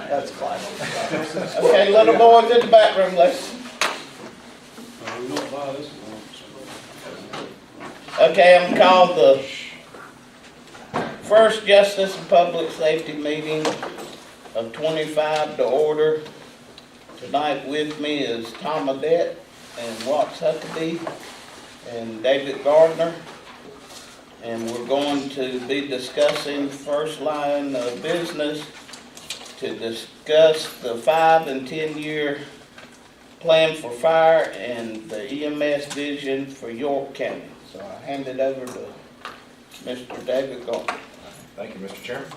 That's Clyde. Okay, little boys in the back room, let's. Okay, I'm called the first Justice and Public Safety meeting of 25 to order. Tonight with me is Tom Audette and Watts Huckabee and David Gardner. And we're going to be discussing first line of business to discuss the 5 and 10 year plan for fire and the EMS vision for York County. So I hand it over to Mr. David Gardner. Thank you, Mr. Chairman.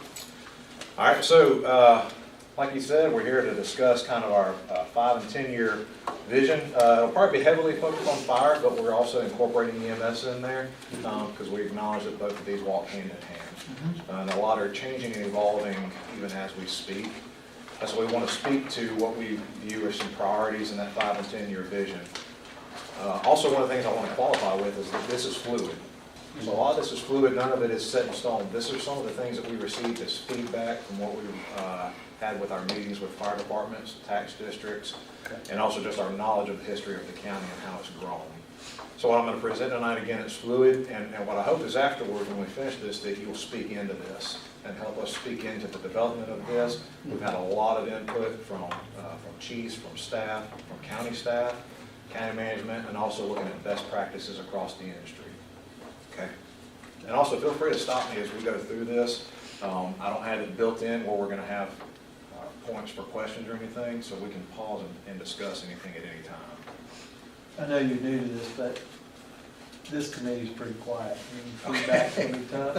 All right, so like you said, we're here to discuss kind of our 5 and 10 year vision. It'll probably be heavily focused on fire, but we're also incorporating EMS in there because we acknowledge that both of these walk hand in hand. And a lot are changing and evolving even as we speak. So we want to speak to what we view as some priorities in that 5 and 10 year vision. Also, one of the things I want to qualify with is that this is fluid. So a lot of this is fluid, none of it is set in stone. This are some of the things that we received as feedback from what we had with our meetings with fire departments, tax districts, and also just our knowledge of the history of the county and how it's grown. So what I'm going to present tonight, again, it's fluid, and what I hope is afterwards when we finish this that you'll speak into this and help us speak into the development of this. We've had a lot of input from chiefs, from staff, from county staff, county management, and also looking at best practices across the industry. Okay. And also feel free to stop me as we go through this. I don't have it built in where we're going to have points for questions or anything, so we can pause and discuss anything at any time. I know you're new to this, but this committee's pretty quiet. Feedback's gonna be tough.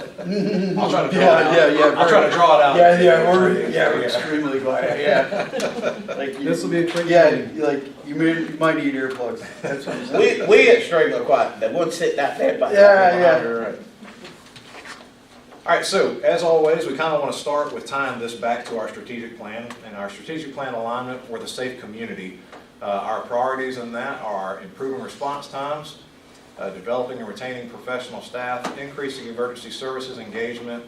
I'll try to draw it out. I'll try to draw it out. We're extremely quiet, yeah. Like This will be a tricky yeah, like you might need earplugs. That's what I'm saying. We extremely quiet. The one sitting out there by Yeah. All right, so as always, we kind of want to start with tying this back to our strategic plan and our strategic plan alignment for the safe community. Our priorities in that are improving response times, developing and retaining professional staff, increasing emergency services engagement,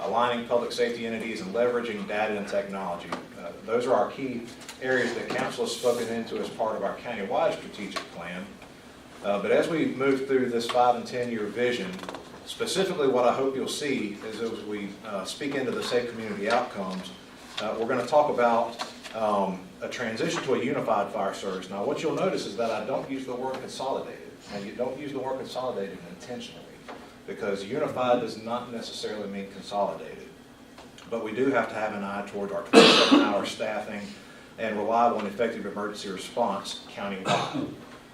aligning public safety entities, and leveraging data and technology. Those are our key areas that Council has spoken into as part of our county-wide strategic plan. But as we move through this 5 and 10 year vision, specifically what I hope you'll see is as we speak into the safe community outcomes, we're going to talk about a transition to a unified fire service. Now what you'll notice is that I don't use the word consolidated. And you don't use the word consolidated intentionally because unified does not necessarily mean consolidated. But we do have to have an eye towards our 27-hour staffing and reliable and effective emergency response countywide.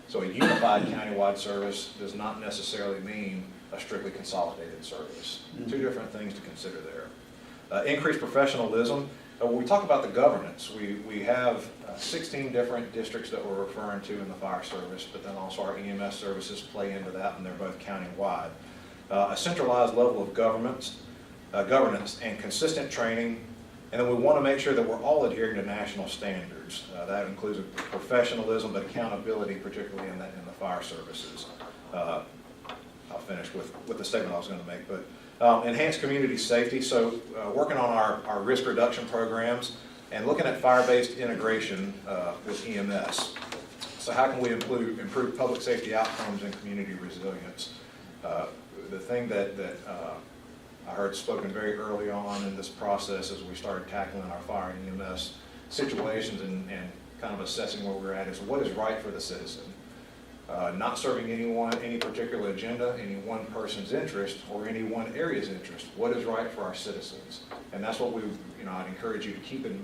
So a unified countywide service does not necessarily mean a strictly consolidated service. Two different things to consider there. Increased professionalism. When we talk about the governance, we have 16 different districts that we're referring to in the fire service, but then also our EMS services play into that, and they're both county-wide. A centralized level of governance and consistent training, and then we want to make sure that we're all adhering to national standards. That includes professionalism, but accountability, particularly in the fire services. I'll finish with the statement I was going to make, but enhanced community safety, so working on our risk reduction programs and looking at fire-based integration with EMS. So how can we improve public safety outcomes and community resilience? The thing that I heard spoken very early on in this process as we started tackling our fire and EMS situations and kind of assessing where we're at is what is right for the citizen. Not serving anyone, any particular agenda, any one person's interest, or any one area's interest. What is right for our citizens? And that's what I'd encourage you to keep in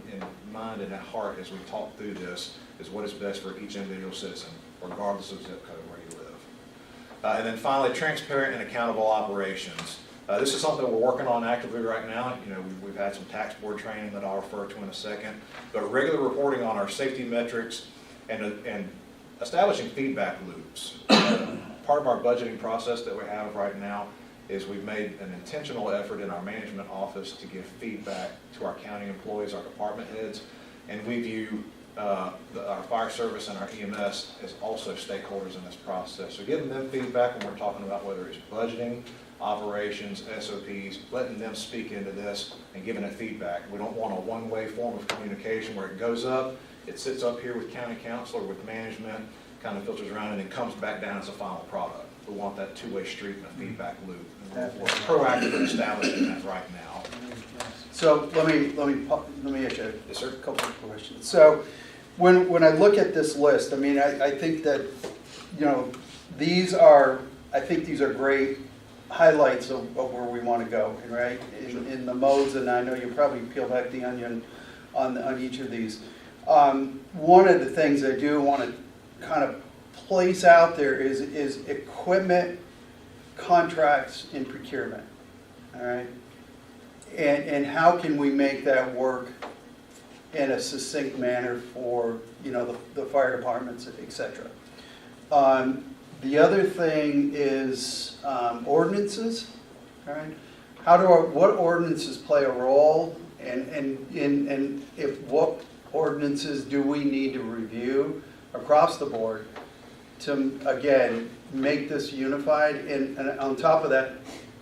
mind and at heart as we talk through this, is what is best for each individual citizen, regardless of zip code where you live. And then finally, transparent and accountable operations. This is something that we're working on actively right now. We've had some tax board training that I'll refer to in a second, but regular reporting on our safety metrics and establishing feedback loops. Part of our budgeting process that we have right now is we've made an intentional effort in our management office to give feedback to our county employees, our department heads, and we view our fire service and our EMS as also stakeholders in this process. So giving them feedback when we're talking about whether it's budgeting, operations, SOPs, letting them speak into this and giving it feedback. We don't want a one-way form of communication where it goes up, it sits up here with county council or with management, kind of filters around and then comes back down as a final product. We want that two-way street and a feedback loop. And we're proactively establishing that right now. So let me ask you Yes, sir. a couple of questions. So when I look at this list, I mean, I think that, you know, I think these are great highlights of where we want to go, right? In the modes, and I know you probably peel back the onion on each of these. One of the things I do want to kind of place out there is equipment contracts and procurement, all right? And how can we make that work in a succinct manner for, you know, the fire departments, et cetera. The other thing is ordinances, all right? What ordinances play a role, and if what ordinances do we need to review across the board to, again, make this unified, and on top of that,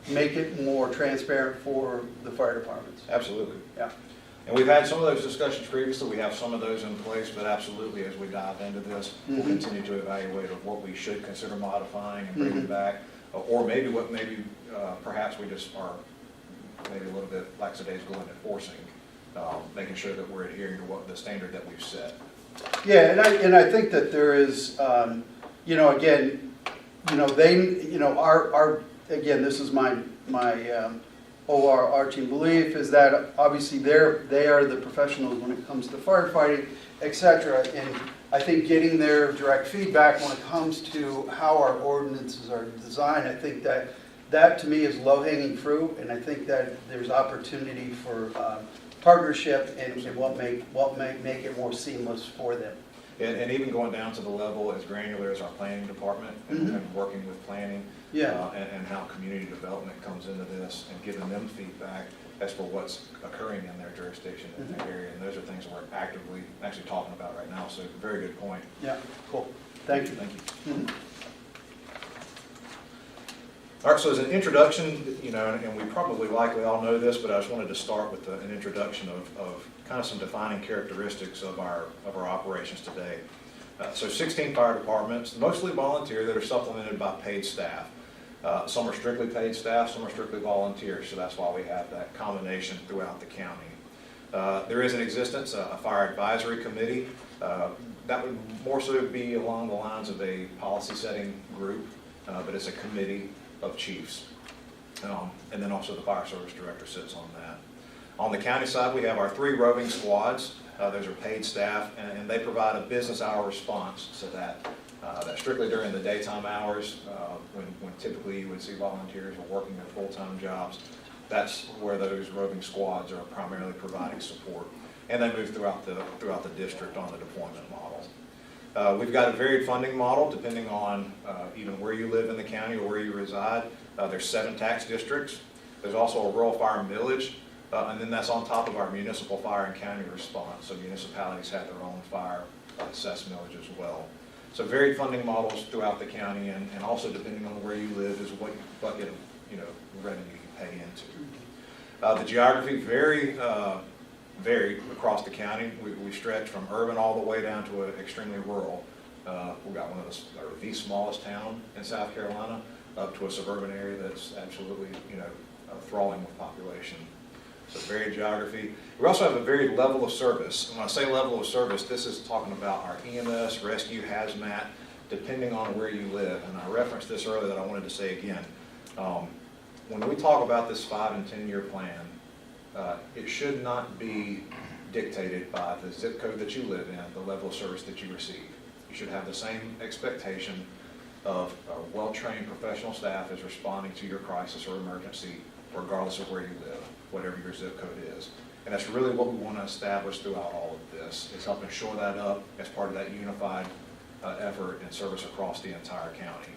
make it more transparent for the fire departments? Absolutely. Yeah. And we've had some of those discussions previously. We have some of those in place, but absolutely, as we dive into this, we'll continue to evaluate of what we should consider modifying and bringing back, or maybe perhaps we just are maybe a little bit lackadaisical in enforcing, making sure that we're adhering to what the standard that we've set. Yeah, and I think that there is, you know, again, you know, our again, this is my overarching belief is that obviously they are the professionals when it comes to firefighting, et cetera. And I think getting their direct feedback when it comes to how our ordinances are designed, I think that to me is low-hanging fruit, and I think that there's opportunity for partnership and what make it more seamless for them. And even going down to the level as granular as our planning department and working with planning. Yeah. And how community development comes into this and giving them feedback as for what's occurring in their jurisdiction in their area. And those are things we're actively actually talking about right now. So very good point. Yeah, cool. Thank you. Thank you. All right, so as an introduction, you know, and we probably likely all know this, but I just wanted to start with an introduction of kind of some defining characteristics of our operations today. So 16 fire departments, mostly volunteer, that are supplemented by paid staff. Some are strictly paid staff, some are strictly volunteers, so that's why we have that combination throughout the county. There is in existence a fire advisory committee. That would more so be along the lines of a policy setting group, but it's a committee of chiefs. And then also the fire service director sits on that. On the county side, we have our 3 roving squads. Those are paid staff, and they provide a business hour response to that. That's strictly during the daytime hours, when typically you would see volunteers are working their full-time jobs. That's where those roving squads are primarily providing support. And they move throughout the district on the deployment model. We've got a varied funding model depending on even where you live in the county or where you reside. There's 7 tax districts. There's also a rural fire millage. And then that's on top of our municipal fire and county response. So municipalities have their own fire assess millage as well. So varied funding models throughout the county, and also depending on where you live is what bucket of, you know, revenue you pay into. The geography varied across the county. We stretch from urban all the way down to extremely rural. We've got one of the smallest town in South Carolina up to a suburban area that's absolutely, you know, thralling with population. So varied geography. We also have a varied level of service. When I say level of service, this is talking about our EMS, rescue, hazmat, depending on where you live. And I referenced this earlier that I wanted to say again. When we talk about this 5- and 10-year plan, it should not be dictated by the zip code that you live in, the level of service that you receive. You should have the same expectation of a well-trained professional staff is responding to your crisis or emergency, regardless of where you live, whatever your zip code is. And that's really what we want to establish throughout all of this, is helping shore that up as part of that unified effort and service across the entire county.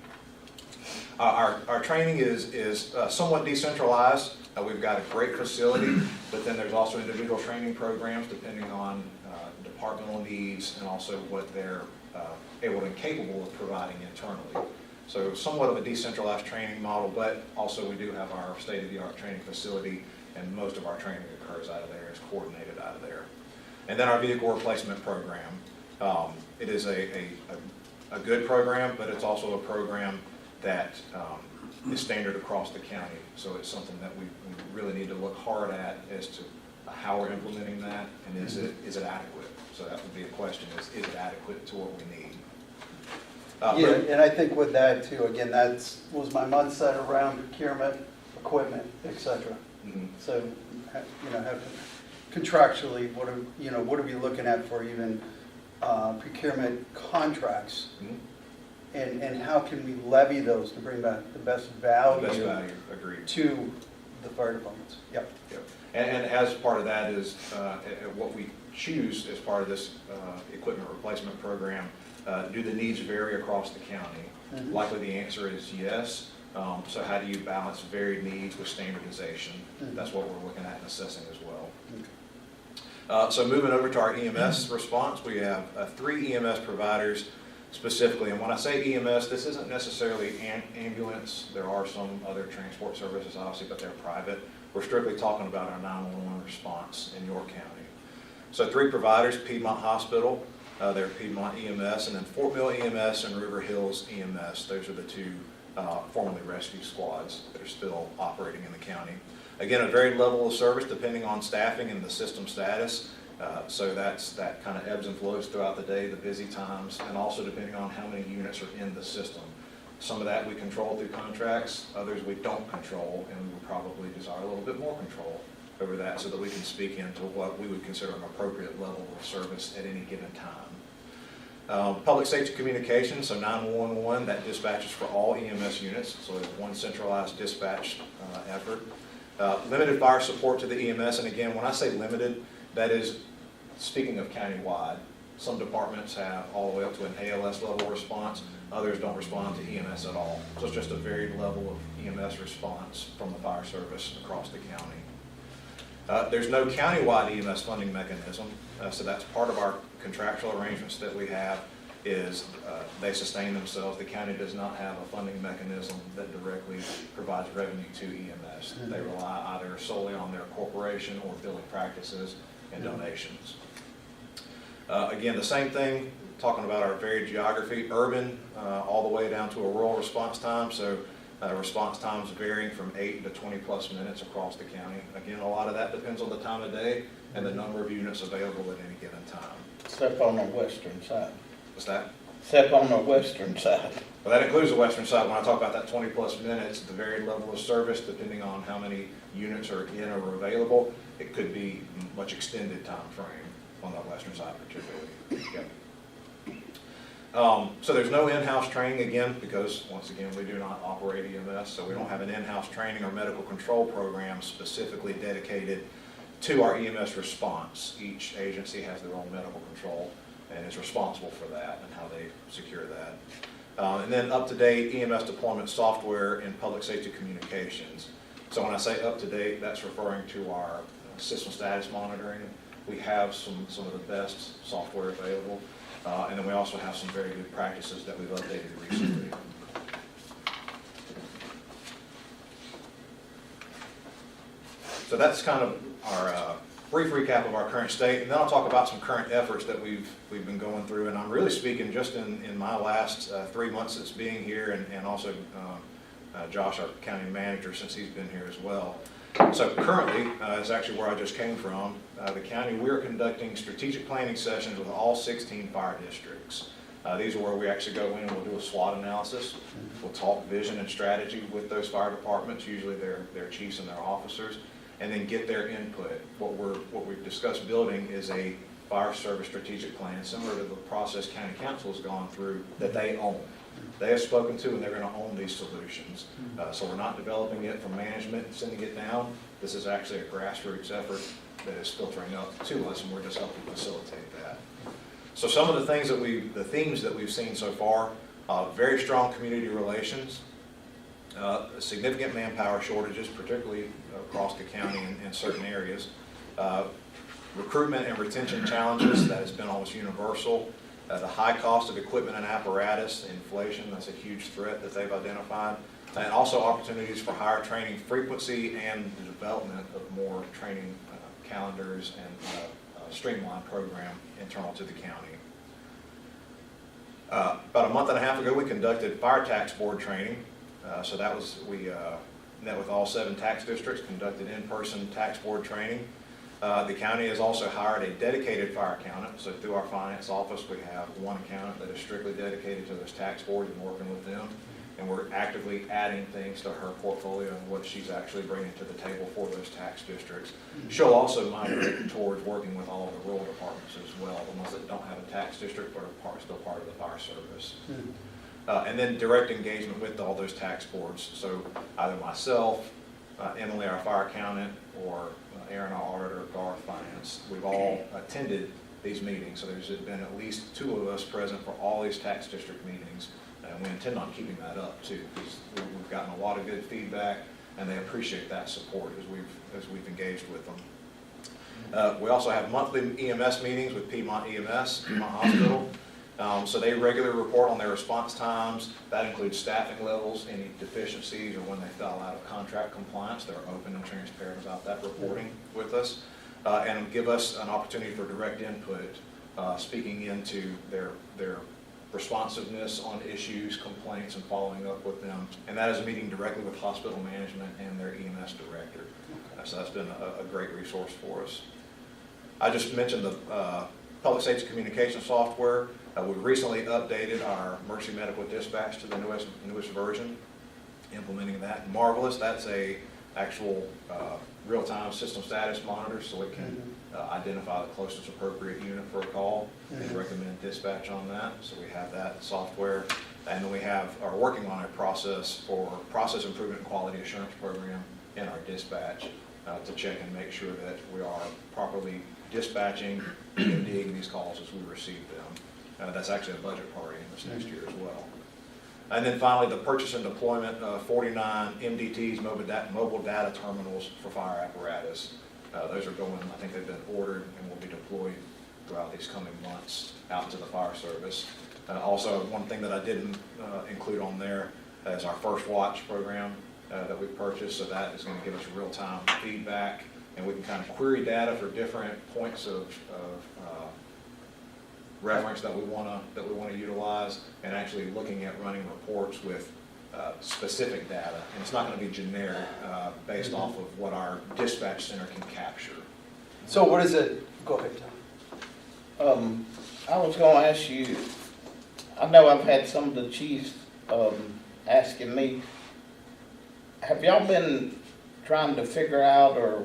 Our training is somewhat decentralized. We've got a great facility, but then there's also individual training programs depending on departmental needs and also what they're able and capable of providing internally. So somewhat of a decentralized training model, but also we do have our state-of-the-art training facility, and most of our training occurs out of there, is coordinated out of there. And then our vehicle replacement program. It is a good program, but it's also a program that is standard across the county. So it's something that we really need to look hard at as to how we're implementing that, and is it adequate? So that would be a question, is it adequate to what we need? Yeah, and I think with that too, again, was my mindset around procurement, equipment, et cetera. Mhm. So, have contractually, what are we looking at for even procurement contracts? Mhm. And how can we levy those to bring back the best value Best value, agreed. to the fire departments? Yep. Yep. And as part of that is what we choose as part of this equipment replacement program. Do the needs vary across the county? Mhm. Likely the answer is yes. So how do you balance varied needs with standardization? Mhm. That's what we're looking at and assessing as well. So moving over to our EMS response, we have 3 EMS providers specifically. And when I say EMS, this isn't necessarily ambulance. There are some other transport services, obviously, but they're private. We're strictly talking about our 911 response in York County. So 3 providers: Piedmont Hospital, they're Piedmont EMS, and then Fort Mill EMS and River Hills EMS. Those are the 2 formerly rescue squads that are still operating in the county. Again, a varied level of service depending on staffing and the system status. So that kind of ebbs and flows throughout the day, the busy times, and also depending on how many units are in the system. Some of that we control through contracts, others we don't control, and we would probably desire a little bit more control over that so that we can speak into what we would consider an appropriate level of service at any given time. Public safety communications, so 911, that dispatches for all EMS units, so it's one centralized dispatch effort. Limited fire support to the EMS, and again, when I say limited, that is speaking of countywide. Some departments have all the way up to an ALS level response, others don't respond to EMS at all. So it's just a varied level of EMS response from the fire service across the county. There's no countywide EMS funding mechanism, so that's part of our contractual arrangements that we have, is they sustain themselves. The county does not have a funding mechanism that directly provides revenue to EMS. They rely either solely on their corporation or billing practices and donations. Again, the same thing, talking about our varied geography, urban all the way down to a rural response time. So response times varying from 8 to 20 plus minutes across the county. Again, a lot of that depends on the time of day and the number of units available at any given time. Except on the western side. What's that? Except on the western side. Well, that includes the western side. When I talk about that 20 plus minutes, the varied level of service, depending on how many units are in or available, it could be much extended time frame on that western side particularly. Yep. So there's no in-house training, again, because once again, we do not operate EMS, so we don't have an in-house training or medical control program specifically dedicated to our EMS response. Each agency has their own medical control and is responsible for that and how they secure that. And then up-to-date EMS deployment software in public safety communications. So when I say up-to-date, that's referring to our system status monitoring. We have some of the best software available. And then we also have some very good practices that we've updated recently. So that's kind of our brief recap of our current state, and then I'll talk about some current efforts that we've been going through. And I'm really speaking just in my last 3 months since being here, and also Josh, our county manager, since he's been here as well. So currently, is actually where I just came from, the county, we're conducting strategic planning sessions with all 16 fire districts. These are where we actually go in and we'll do a SWOT analysis. We'll talk vision and strategy with those fire departments, usually their chiefs and their officers, and then get their input. What we've discussed building is a fire service strategic plan, similar to the process county council has gone through, that they own. They have spoken to, and they're going to own these solutions. So we're not developing it from management and sending it down. This is actually a grassroots effort that is filtering up to us, and we're just helping facilitate that. So some of the things the themes that we've seen so far, very strong community relations, significant manpower shortages, particularly across the county in certain areas, recruitment and retention challenges, that has been almost universal, The high cost of equipment and apparatus, inflation, that's a huge threat that they've identified. And also opportunities for higher training frequency and the development of more training calendars and streamlined program internal to the county. About a month and a half ago, we conducted fire tax board training. So that was, we met with all 7 tax districts, conducted in-person tax board training. The county has also hired a dedicated fire accountant. So through our finance office, we have one accountant that is strictly dedicated to those tax boards and working with them. And we're actively adding things to her portfolio and what she's actually bringing to the table for those tax districts. She'll also migrate towards working with all of the rural departments as well, the ones that don't have a tax district but are still part of the fire service. And then direct engagement with all those tax boards. So either myself, Emily, our fire accountant, or Aaron, our auditor, Garth, finance, we've all attended these meetings. So there's been at least 2 of us present for all these tax district meetings. And we intend on keeping that up too, because we've gotten a lot of good feedback and they appreciate that support as we've engaged with them. We also have monthly EMS meetings with Piedmont EMS, Piedmont Hospital. So they regularly report on their response times. That includes staffing levels, any deficiencies, or when they fell out of contract compliance. They're open and transparent about that reporting with us. And give us an opportunity for direct input, speaking into their responsiveness on issues, complaints, and following up with them. And that is a meeting directly with hospital management and their EMS director. So that's been a great resource for us. I just mentioned the public safety communication software. We recently updated our emergency medical dispatch to the newest version, implementing that. Marvelous, that's a actual real-time system status monitor, so it can identify the closest appropriate unit for a call and recommend dispatch on that. So we have that software. And then we are working on a process improvement and quality assurance program in our dispatch to check and make sure that we are properly dispatching and DMDing these calls as we receive them. That's actually a budget priority in this next year as well. And then finally, the purchase and deployment of 49 MDTs, mobile data terminals for fire apparatus. Those are going, I think they've been ordered and will be deployed throughout these coming months out to the fire service. Also, one thing that I didn't include on there is our First Watch program that we purchased. So that is going to give us real-time feedback, and we can kind of query data for different points of reference that we want to utilize, and actually looking at running reports with specific data. And it's not going to be generic based off of what our dispatch center can capture. So what is it? Go ahead, Tom. I was going to ask you, I know I've had some of the chiefs asking me, have y'all been trying to figure out or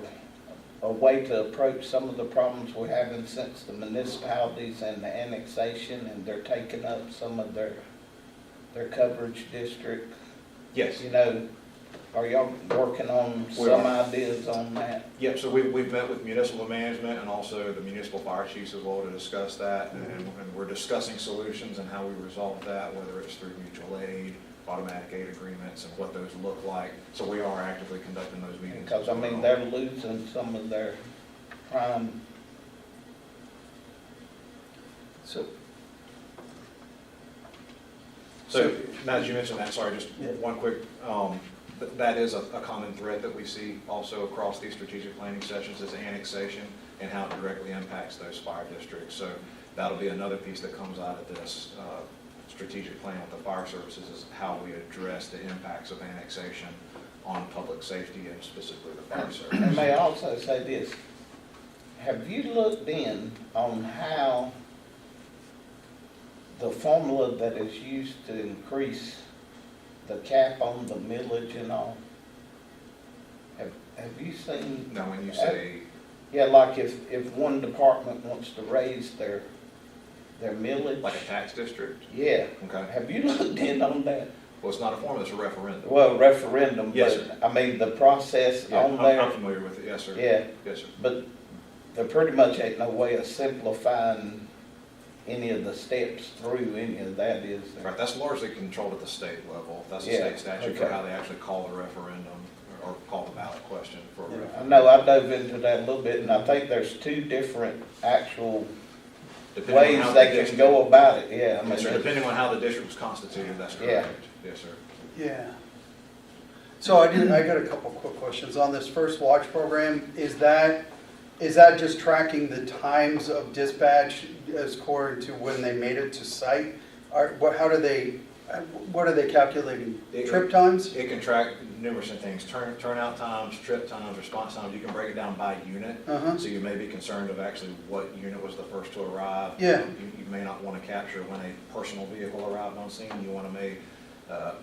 a way to approach some of the problems we're having since the municipalities and the annexation, and they're taking up some of their coverage district? Yes. You know, are y'all working on some ideas on that? Yep, so we've met with municipal management and also the municipal fire chiefs as well to discuss that, and we're discussing solutions and how we resolve that, whether it's through mutual aid, automatic aid agreements, and what those look like. So we are actively conducting those meetings. Because, I mean, they're losing some of their prime. So now that you mentioned that, sorry, just one quick, that is a common thread that we see also across these strategic planning sessions is annexation and how it directly impacts those fire districts. So that'll be another piece that comes out of this strategic plan with the fire services, is how we address the impacts of annexation on public safety and specifically the fire service. And may I also say this, have you looked in on how the formula that is used to increase the cap on the millage and all? Have you seen? Now, when you say, Yeah, like if one department wants to raise their millage. like a tax district? Yeah. Okay. Have you looked in on that? Well, it's not a formula, it's a referendum. Well, referendum, Yes, but sir. I mean, the process Yeah, on I'm there, familiar with it, yes, sir. yeah, Yes, sir. but there pretty much ain't no way of simplifying any of the steps through any of that, is there? Right, that's largely controlled at the state level. That's a Yeah, state statute for okay. how they actually call the referendum or call the ballot question for a I referendum. know I dove into that a little bit, and I think there's two different actual Depending on ways how they the can district- go about it, yeah. I Yes, sir, mean, depending on how the district was constituted, that's Yeah. correct. Yes, sir. Yeah. So I got a couple quick questions. On this first watch program, is that just tracking the times of dispatch as according to when they made it to site? What are they calculating? Trip times? It can track numerous things, turnout times, trip times, response times. You can break it down by unit. Uh-huh. So you may be concerned of actually what unit was the first to arrive. Yeah. You may not want to capture when a personal vehicle arrived on scene. You want to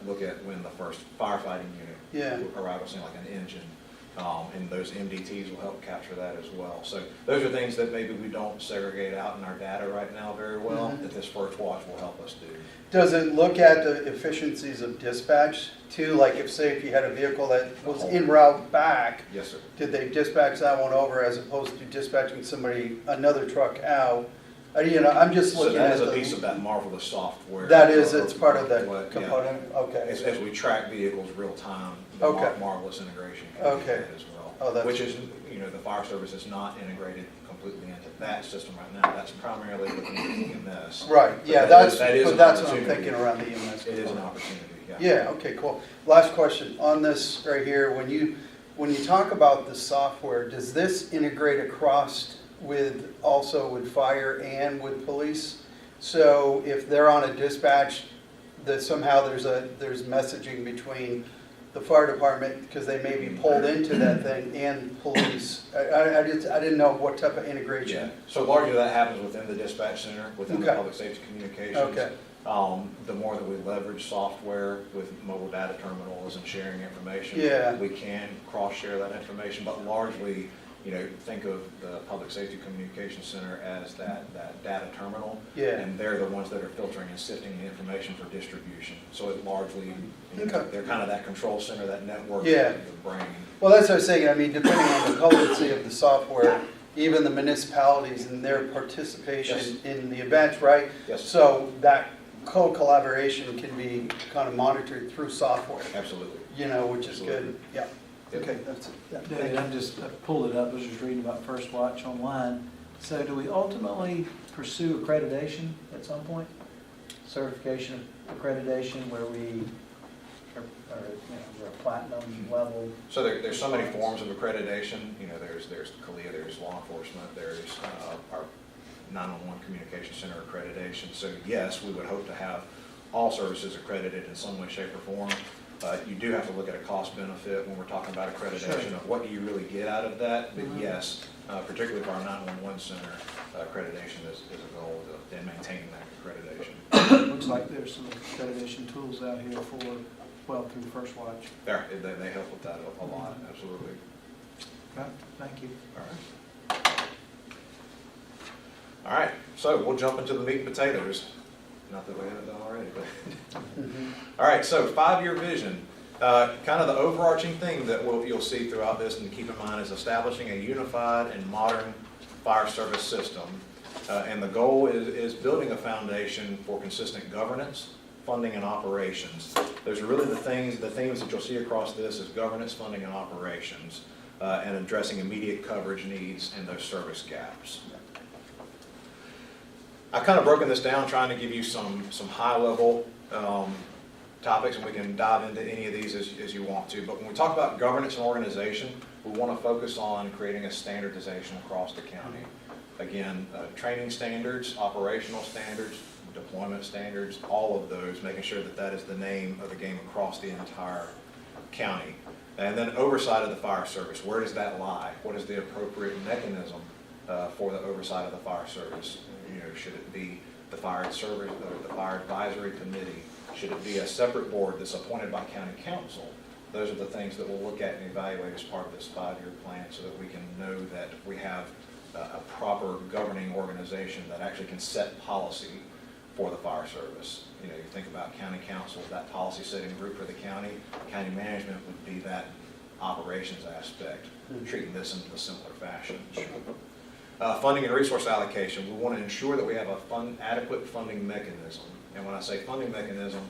look at when the first firefighting Yeah. unit arrived on scene, like an engine. And those MDTs will help capture that as well. So those are things that maybe we don't segregate out in our data right now very well, Mhm. that this first watch will help us do. Does it look at the efficiencies of dispatch too? Like if you had a vehicle that was en route back, Yes, sir. did they dispatch that one over as opposed to dispatching another truck out? I'm just So looking that at is a piece of the, that marvelous software. that is, it's part of that What- yeah. component, okay. As we track vehicles real time, the Okay. Marvelous integration can do Okay. that as well. Oh, that's- Which is, the fire service is not integrated completely into that system right now. That's primarily looking at EMS. Right, yeah, But that's that is what an I'm opportunity. thinking around the EMS. It is an opportunity, yeah. Yeah, okay, cool. Last question, on this right here, when you talk about the software, does this integrate across also with fire and with police? So if they're on a dispatch, that somehow there's messaging between the fire department, because they may be pulled into that thing, and police? I didn't know what type of Yeah, integration. so largely that happens within the dispatch center, within the Okay. public safety communications. Okay. The more that we leverage software with mobile data terminals and sharing information. Yeah. We can cross-share that information, but largely, think of the public safety communications center as that data terminal. Yeah. And they're the ones that are filtering and sifting the information for distribution. So it largely, Okay. they're kind of that control center, that network, Yeah. the brain. Well, that's what I was saying, depending on the potency of the software, even the municipalities and their participation Yes. in the events, right? Yes. So that co-collaboration can be kind of monitored through software, Absolutely. which is good, yeah. Yep. Okay, that's it. Yeah, thank David, you. I pulled it up, I was just reading about First Watch online. So do we ultimately pursue accreditation at some point? Certification accreditation where we we're a platinum level? So there's so many forms of accreditation, there's CALEA, there's law enforcement, there's our 911 communication center accreditation. So yes, we would hope to have all services accredited in some way, shape, or form. You do have to look at a cost benefit when we're talking about accreditation Sure. of what do you really get out of that. But Mhm. yes, particularly for our 911 center, accreditation is a goal in maintaining that accreditation. Looks like there's some accreditation tools out here through First Watch. They help with that a lot, absolutely. Okay, thank you. All right. All right, so we'll jump into the meat and potatoes. Not that we haven't done already, but. Mhm. All right, so 5-year vision. Kind of the overarching thing that you'll see throughout this and to keep in mind is establishing a unified and modern fire service system. And the goal is building a foundation for consistent governance, funding, and operations. Those are really the themes that you'll see across this is governance, funding, and operations, and addressing immediate coverage needs and those service gaps. I've kind of broken this down trying to give you some high-level topics, and we can dive into any of these as you want to. But when we talk about governance and organization, we want to focus on creating a standardization across the county. Again, training standards, operational standards, deployment standards, all of those, making sure that is the name of the game across the entire county. And then oversight of the fire service, where does that lie? What is the appropriate mechanism for the oversight of the fire service? Should it be the fire service or the fire advisory committee? Should it be a separate board that's appointed by county council? Those are the things that we'll look at and evaluate as part of this 5-year plan so that we can know that we have a proper governing organization that actually can set policy for the fire service. You think about county council, that policy setting group for the county. County management would be that operations aspect, treating this in a similar fashion. Funding and resource allocation, we want to ensure that we have adequate funding mechanism. And when I say funding mechanism,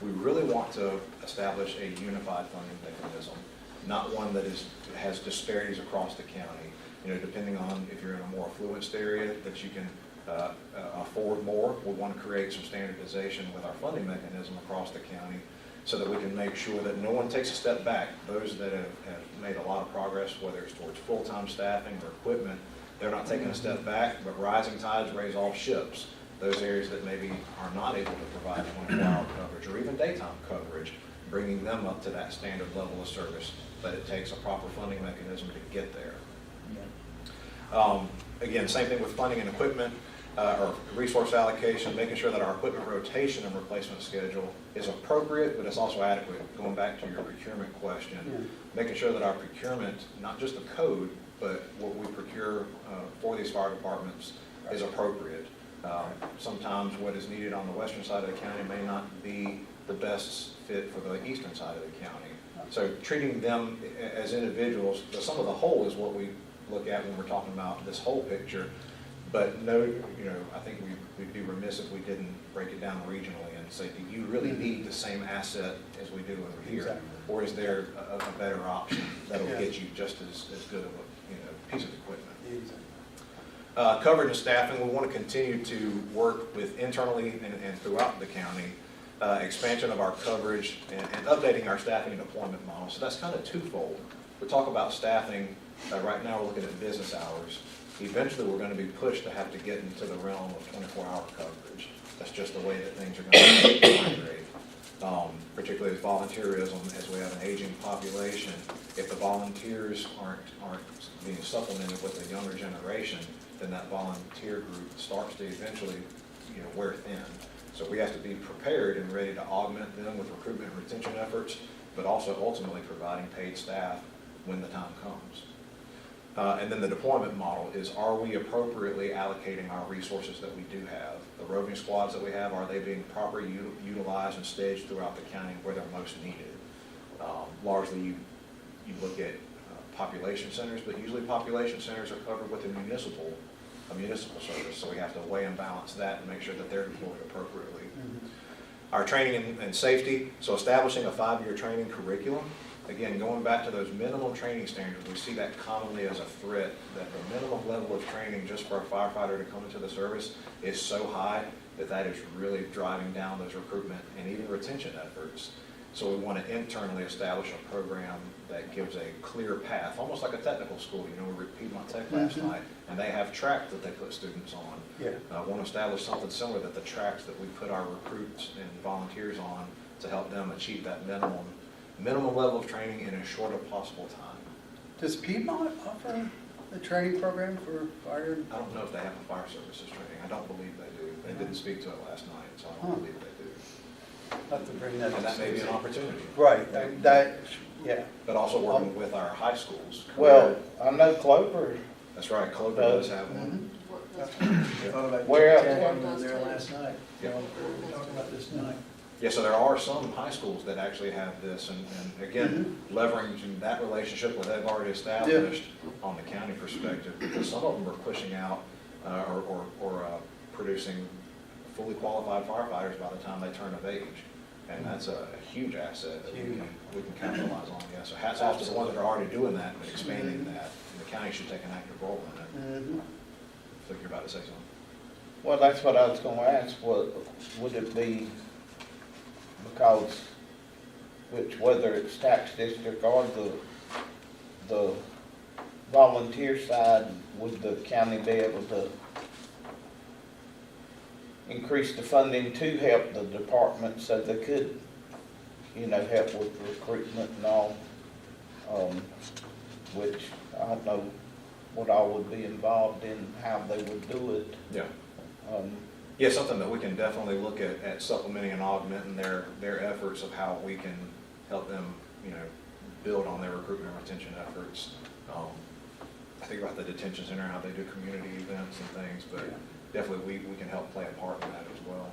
we really want to establish a unified funding mechanism, not one that has disparities across the county. Depending on if you're in a more affluent area, that you can afford more. We want to create some standardization with our funding mechanism across the county so that we can make sure that no one takes a step back. Those that have made a lot of progress, whether it's towards full-time staffing or equipment, they're not taking a step back, but rising tides raise all ships. Those areas that maybe are not able to provide 24-hour coverage or even daytime coverage, bringing them up to that standard level of service, but it takes a proper funding mechanism to get there. Again, same thing with funding and equipment or resource allocation, making sure that our equipment rotation and replacement schedule is appropriate, but it's also adequate. Going back to your procurement question, making sure that our procurement, not just the code, but what we procure for these fire departments is appropriate. Sometimes what is needed on the western side of the county may not be the best fit for the eastern side of the county. So treating them as individuals, the sum of the whole is what we look at when we're talking about this whole picture. But no, I think we'd be remiss if we didn't break it down regionally and say, do you really need the same asset as we do over here? Exactly. Or is there a better option that'll get you just as good of a piece of equipment? Exactly. Coverage and staffing, we want to continue to work with internally and throughout the county, expansion of our coverage and updating our staffing and deployment model. So that's kind of twofold. We talk about staffing, right now we're looking at business hours. Eventually we're going to be pushed to have to get into the realm of 24-hour coverage. That's just the way that things are going to migrate. Particularly with volunteerism, as we have an aging population, if the volunteers aren't being supplemented with a younger generation, then that volunteer group starts to eventually wear thin. So we have to be prepared and ready to augment them with recruitment and retention efforts, but also ultimately providing paid staff when the time comes. And then the deployment model is, are we appropriately allocating our resources that we do have? The roving squads that we have, are they being properly utilized and staged throughout the county where they're most needed? Largely, you look at population centers, but usually population centers are covered with a municipal service, so we have to weigh and balance that and make sure that they're deployed appropriately. Our training and safety, so establishing a 5-year training curriculum. Again, going back to those minimum training standards, we see that commonly as a threat, that the minimum level of training just for a firefighter to come into the service is so high that is really driving down those recruitment and even retention efforts. So we want to internally establish a program that gives a clear path, almost like a technical school. We were at Piedmont Tech last night, and they have tracks that they put students on. I want to establish something similar, that the tracks that we put our recruits and volunteers on to help them achieve that minimum level of training in as short a possible time. Does Piedmont offer a training program for fire? I don't know if they have a fire services training. I don't believe they do. They didn't speak to it last night, so I don't believe they do. I'll have to bring that. And that may be an opportunity. Right, yeah. But also working with our high schools. Well, I know Clover, That's right, Clover does have one. Where else? I was there last night. Yeah. We were talking about this tonight. Yeah, so there are some high schools that actually have this, and again, leveraging that relationship that they've already established on the county perspective, because some of them are pushing out or producing fully qualified firefighters by the time they turn of age. And that's a huge asset that we can capitalize on. Yeah, so hats off to the ones that are already doing that, but expanding that. And the county should take an active role in it. I think you're about to say something. well, that's what I was gonna ask, would it be, because, whether it's tax district or the volunteer side, would the county be able to increase the funding to help the department so they could, help with recruitment and all? Which I don't know what all would be involved in, how they would do it. Yeah. Yeah, something that we can definitely look at supplementing and augmenting their efforts of how we can help them, build on their recruitment and retention efforts. I think about the detention center, how they do community events and things, but definitely we can help play a part in that as well.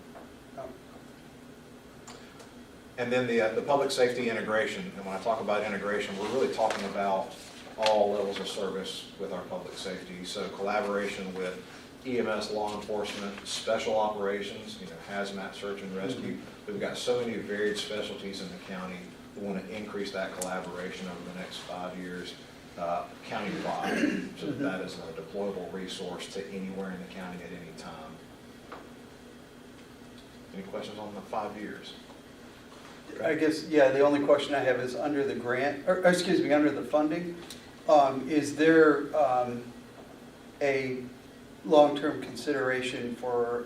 And then the public safety integration, and when I talk about integration, we're really talking about all levels of service with our public safety. So collaboration with EMS, law enforcement, special operations, hazmat, search and rescue. We've got so many varied specialties in the county. We want to increase that collaboration over the next 5 years. countywide, so that is a deployable resource to anywhere in the county at any time. Any questions on the 5 years? I guess, yeah, the only question I have is under the grant, or excuse me, under the funding, is there a long-term consideration for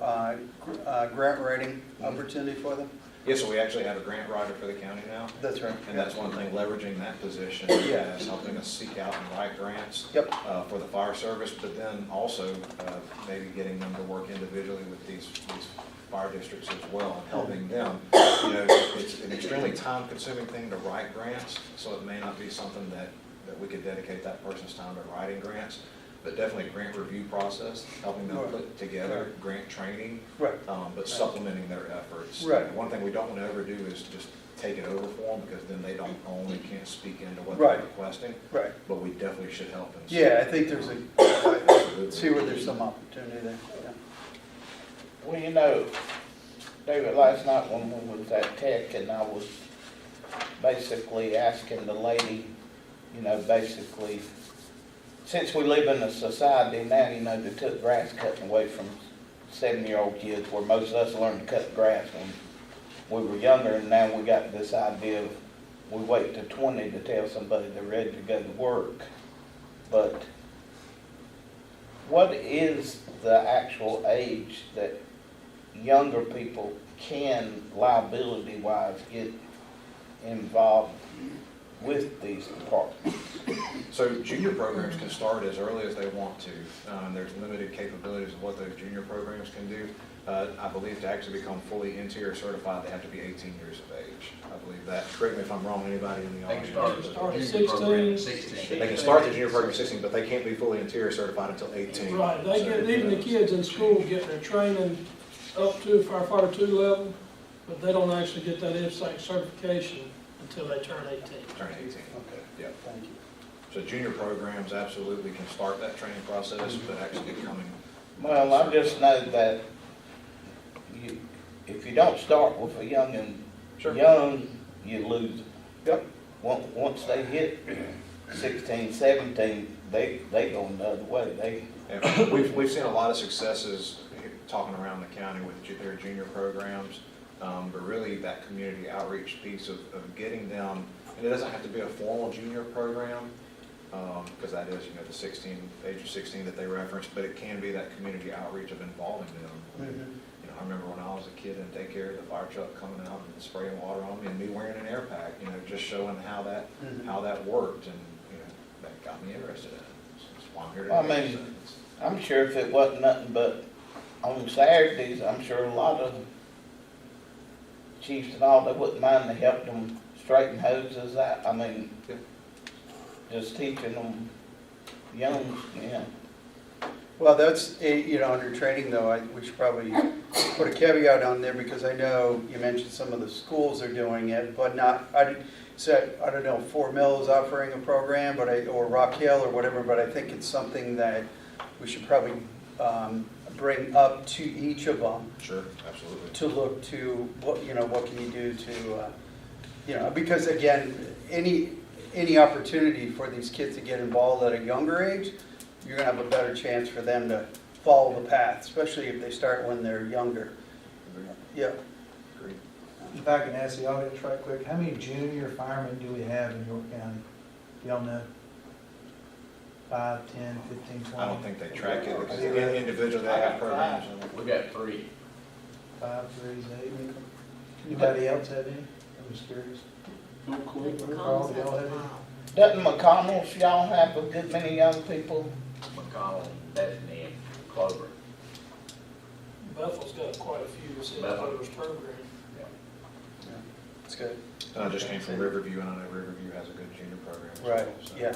grant writing opportunity for them? Yes, so we actually have a grant writer for the county now. That's right. And that's one thing, leveraging that position Yeah. as helping us seek out and write grants Yep. for the fire service, but then also maybe getting them to work individually with these fire districts as well and helping them. You know, it's an extremely time-consuming thing to write grants, so it may not be something that we could dedicate that person's time to writing grants, but definitely grant review process, helping them Right. put together grant training, Right. but supplementing their efforts. Right. One thing we don't want to ever do is just take it over for them, because then they don't own and can't speak into what Right. they're requesting, Right. but we definitely should help them. Yeah, I think there's I see where there's some opportunity there. Yeah. Well, you know, David, last night when we was at Tech and I was basically asking the lady, you know, basically, since we live in a society now, you know, that took grass cutting away from 7-year-old kids, where most of us learned to cut grass when we were younger, and now we got this idea of we wait to 20 to tell somebody they're ready to go to work. But what is the actual age that younger people can, liability-wise, get involved with these departments? So junior programs can start as early as they want to. There's limited capabilities of what those junior programs can do. I believe to actually become fully interior certified, they have to be 18 years of age. I believe that. Correct me if I'm wrong, anybody in the They can audience? start at the junior program at 16. 16. They can start the junior program at 16, but they can't be fully interior certified until 18. Right, they So, get, even the kids in school get their training up to firefighter 2 level, but they don't actually get that IPSAC certification until they turn 18. Turn 18. Okay. Yeah. Thank you. So junior programs absolutely can start that training process, but actually becoming. Well, I just know that if you don't start with a Sure. young, you lose them. Yep. Once they hit 16, 17, they go another way. Yeah, we've seen a lot of successes talking around the county with their junior programs, but really that community outreach piece of getting them, and it doesn't have to be a formal junior program, because that is, you know, the age of 16 that they referenced, but it can be that community outreach of involving them. Mhm. You know, I remember when I was a kid in daycare, the fire truck coming out and spraying water on me and me wearing an air pack, you know, just showing how that worked, and, you know, that got me interested in it. That's why I'm here today. Well, I mean, I'm sure if it wasn't nothing but on Saturdays, I'm sure a lot of chiefs and all, they wouldn't mind to help them straighten hoses out. I mean, Yeah. just teaching them young, yeah. Well, that's, you know, under training though, we should probably put a caveat on there, because I know you mentioned some of the schools are doing it, but not, I don't know, Fort Mill is offering a program, or Rock Hill or whatever, but I think it's something that we should probably bring up to each of them Sure, absolutely. to look to, what can you do to, because again, any opportunity for these kids to get involved at a younger age, you're gonna have a better chance for them to follow the path, especially if they start when they're younger. Yeah. Agreed. If I can ask the audience right quick, how many junior firemen do we have in York County? Y'all know? 5, 10, 15, 20? I don't think they track it, because individually they have programs. We got 3. 5, 3, 8. Anybody else have any? I'm just curious. Carl, do y'all have any? Doesn't McConnell's, y'all have a good many young people? McConnell, Bethany, and Clover. Bethel's got quite a few that's in Bethel. Clover's program. It's good. And I just came from Riverview, and I know Riverview has a good junior program as Right, well. so. yeah,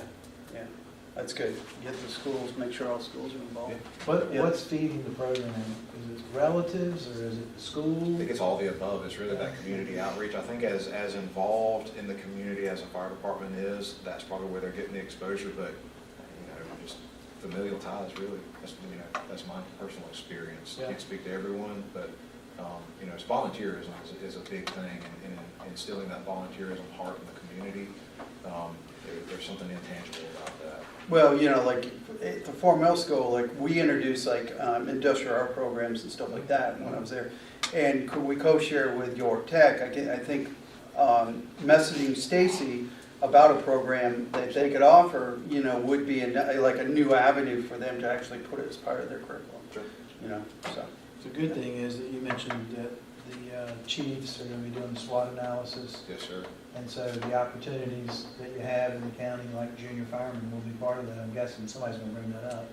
that's good. Get the schools, make sure all schools are involved. Yeah. What's feeding the program? Is it relatives or is it the school? I think it's all the above. It's really that community outreach. I think as involved in the community as a fire department is, that's probably where they're getting the exposure, but, just familial ties, really. That's my personal experience. Yeah. Can't speak to everyone, but, it's volunteerism is a big thing, and instilling that volunteerism heart in the community. there's something intangible about that. Well, you know, like at the Fort Mill School, like we introduced like industrial art programs and stuff like that when I was there. And could we co-share with York Tech? I think messaging Stacy about a program that they could offer, you know, would be like a new avenue for them to actually put it as part of their curriculum. Sure. You know, so. The good thing is that you mentioned that the chiefs are going to be doing the SWOT analysis. Yes, sir. And so the opportunities that you have in the county, like junior firemen, will be part of that. I'm guessing somebody's going to bring that up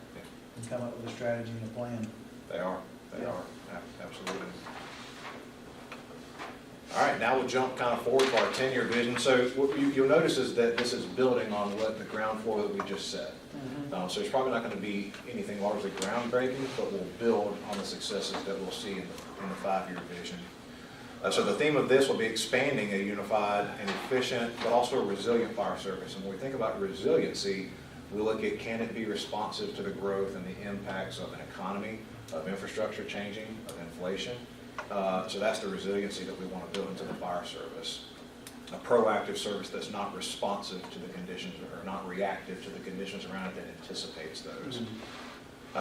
and come up with a strategy and a plan. They are, Yeah. Absolutely. All right, now we'll jump kind of forward to our 10-year vision. So what you'll notice is that this is building on what the ground floor that we just set. So it's probably not going to be anything largely groundbreaking, but we'll build on the successes that we'll see in the 5-year vision. So the theme of this will be expanding a unified and efficient, but also a resilient fire service. And when we think about resiliency, we look at, can it be responsive to the growth and the impacts of an economy, of infrastructure changing, of inflation. So that's the resiliency that we want to build into the fire service. A proactive service that's not responsive to the conditions or not reactive to the conditions around it that anticipates those.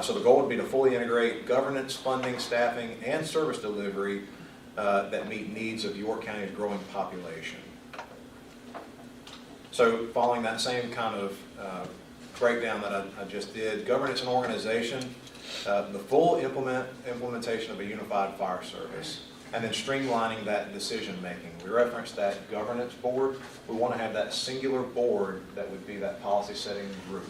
So the goal would be to fully integrate governance, funding, staffing, and service delivery that meet needs of York County's growing population. So following that same kind of breakdown that I just did, governance and organization, the full implementation of a unified fire service, and then streamlining that decision-making. We referenced that governance board. We want to have that singular board that would be that policy-setting group,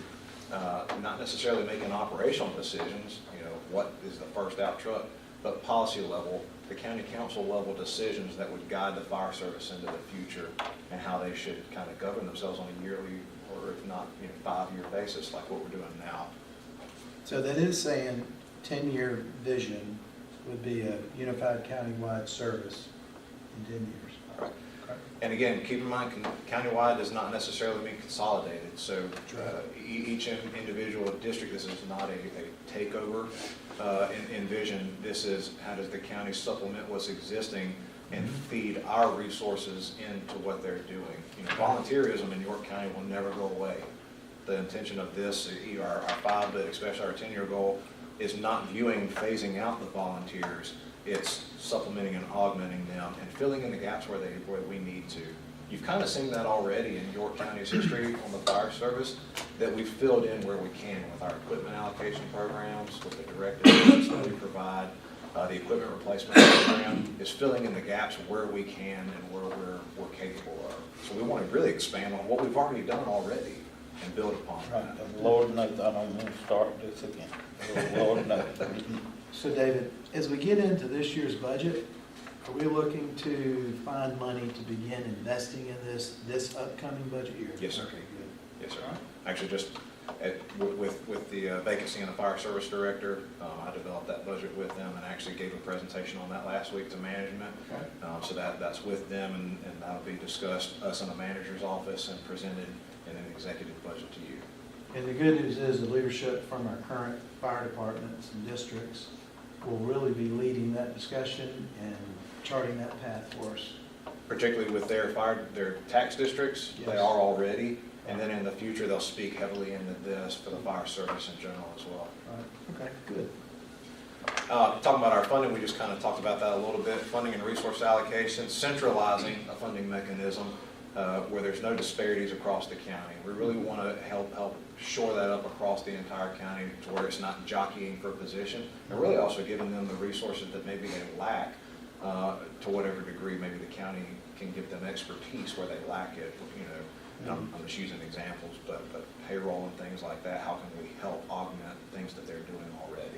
not necessarily making operational decisions, you know, what is the first out truck, but policy level, the county council level decisions that would guide the fire service into the future and how they should kind of govern themselves on a yearly or if not, you know, 5-year basis like what we're doing now. So that is saying 10-year vision would be a unified countywide service in 10 years. All right. And again, keep in mind, countywide does not necessarily mean consolidated. So each individual district, this is not a takeover in vision. This is how does the county supplement what's existing and feed our resources into what they're doing. You know, volunteerism in York County will never go away. The intention of this, our 5, but especially our 10-year goal, is not viewing phasing out the volunteers. It's supplementing and augmenting them and filling in the gaps where we need to. You've kind of seen that already in York County's history on the fire service, that we've filled in where we can with our equipment allocation programs, with the directive assistance that we provide. The equipment replacement program is filling in the gaps where we can and where we're capable of. So we want to really expand on what we've already done already and build upon that. Lord knows I don't want to start this again. Lord knows. So David, as we get into this year's budget, are we looking to find money to begin investing in this upcoming budget year? Yes, sir. Okay, good. Yes, sir. Actually, just with the vacancy in the fire service director, I developed that budget with them and actually gave a presentation on that last week to management. Okay. So that's with them and that'll be discussed, us in the manager's office, and presented in an executive budget to you. And the good news is the leadership from our current fire departments and districts will really be leading that discussion and charting that path for us. Particularly with their tax districts, they Yes. are already, and then in the future, they'll speak heavily into this for the fire service in general as well. Right. Okay, good. Talking about our funding, we just kind of talked about that a little bit. Funding and resource allocation, centralizing a funding mechanism where there's no disparities across the county. We really want to help shore that up across the entire county to where it's not jockeying for a position, and really also giving them the resources that maybe they lack to whatever degree maybe the county can give them expertise where they lack it. You know, and I'm just using examples, but payroll and things like that, how can we help augment things that they're doing already?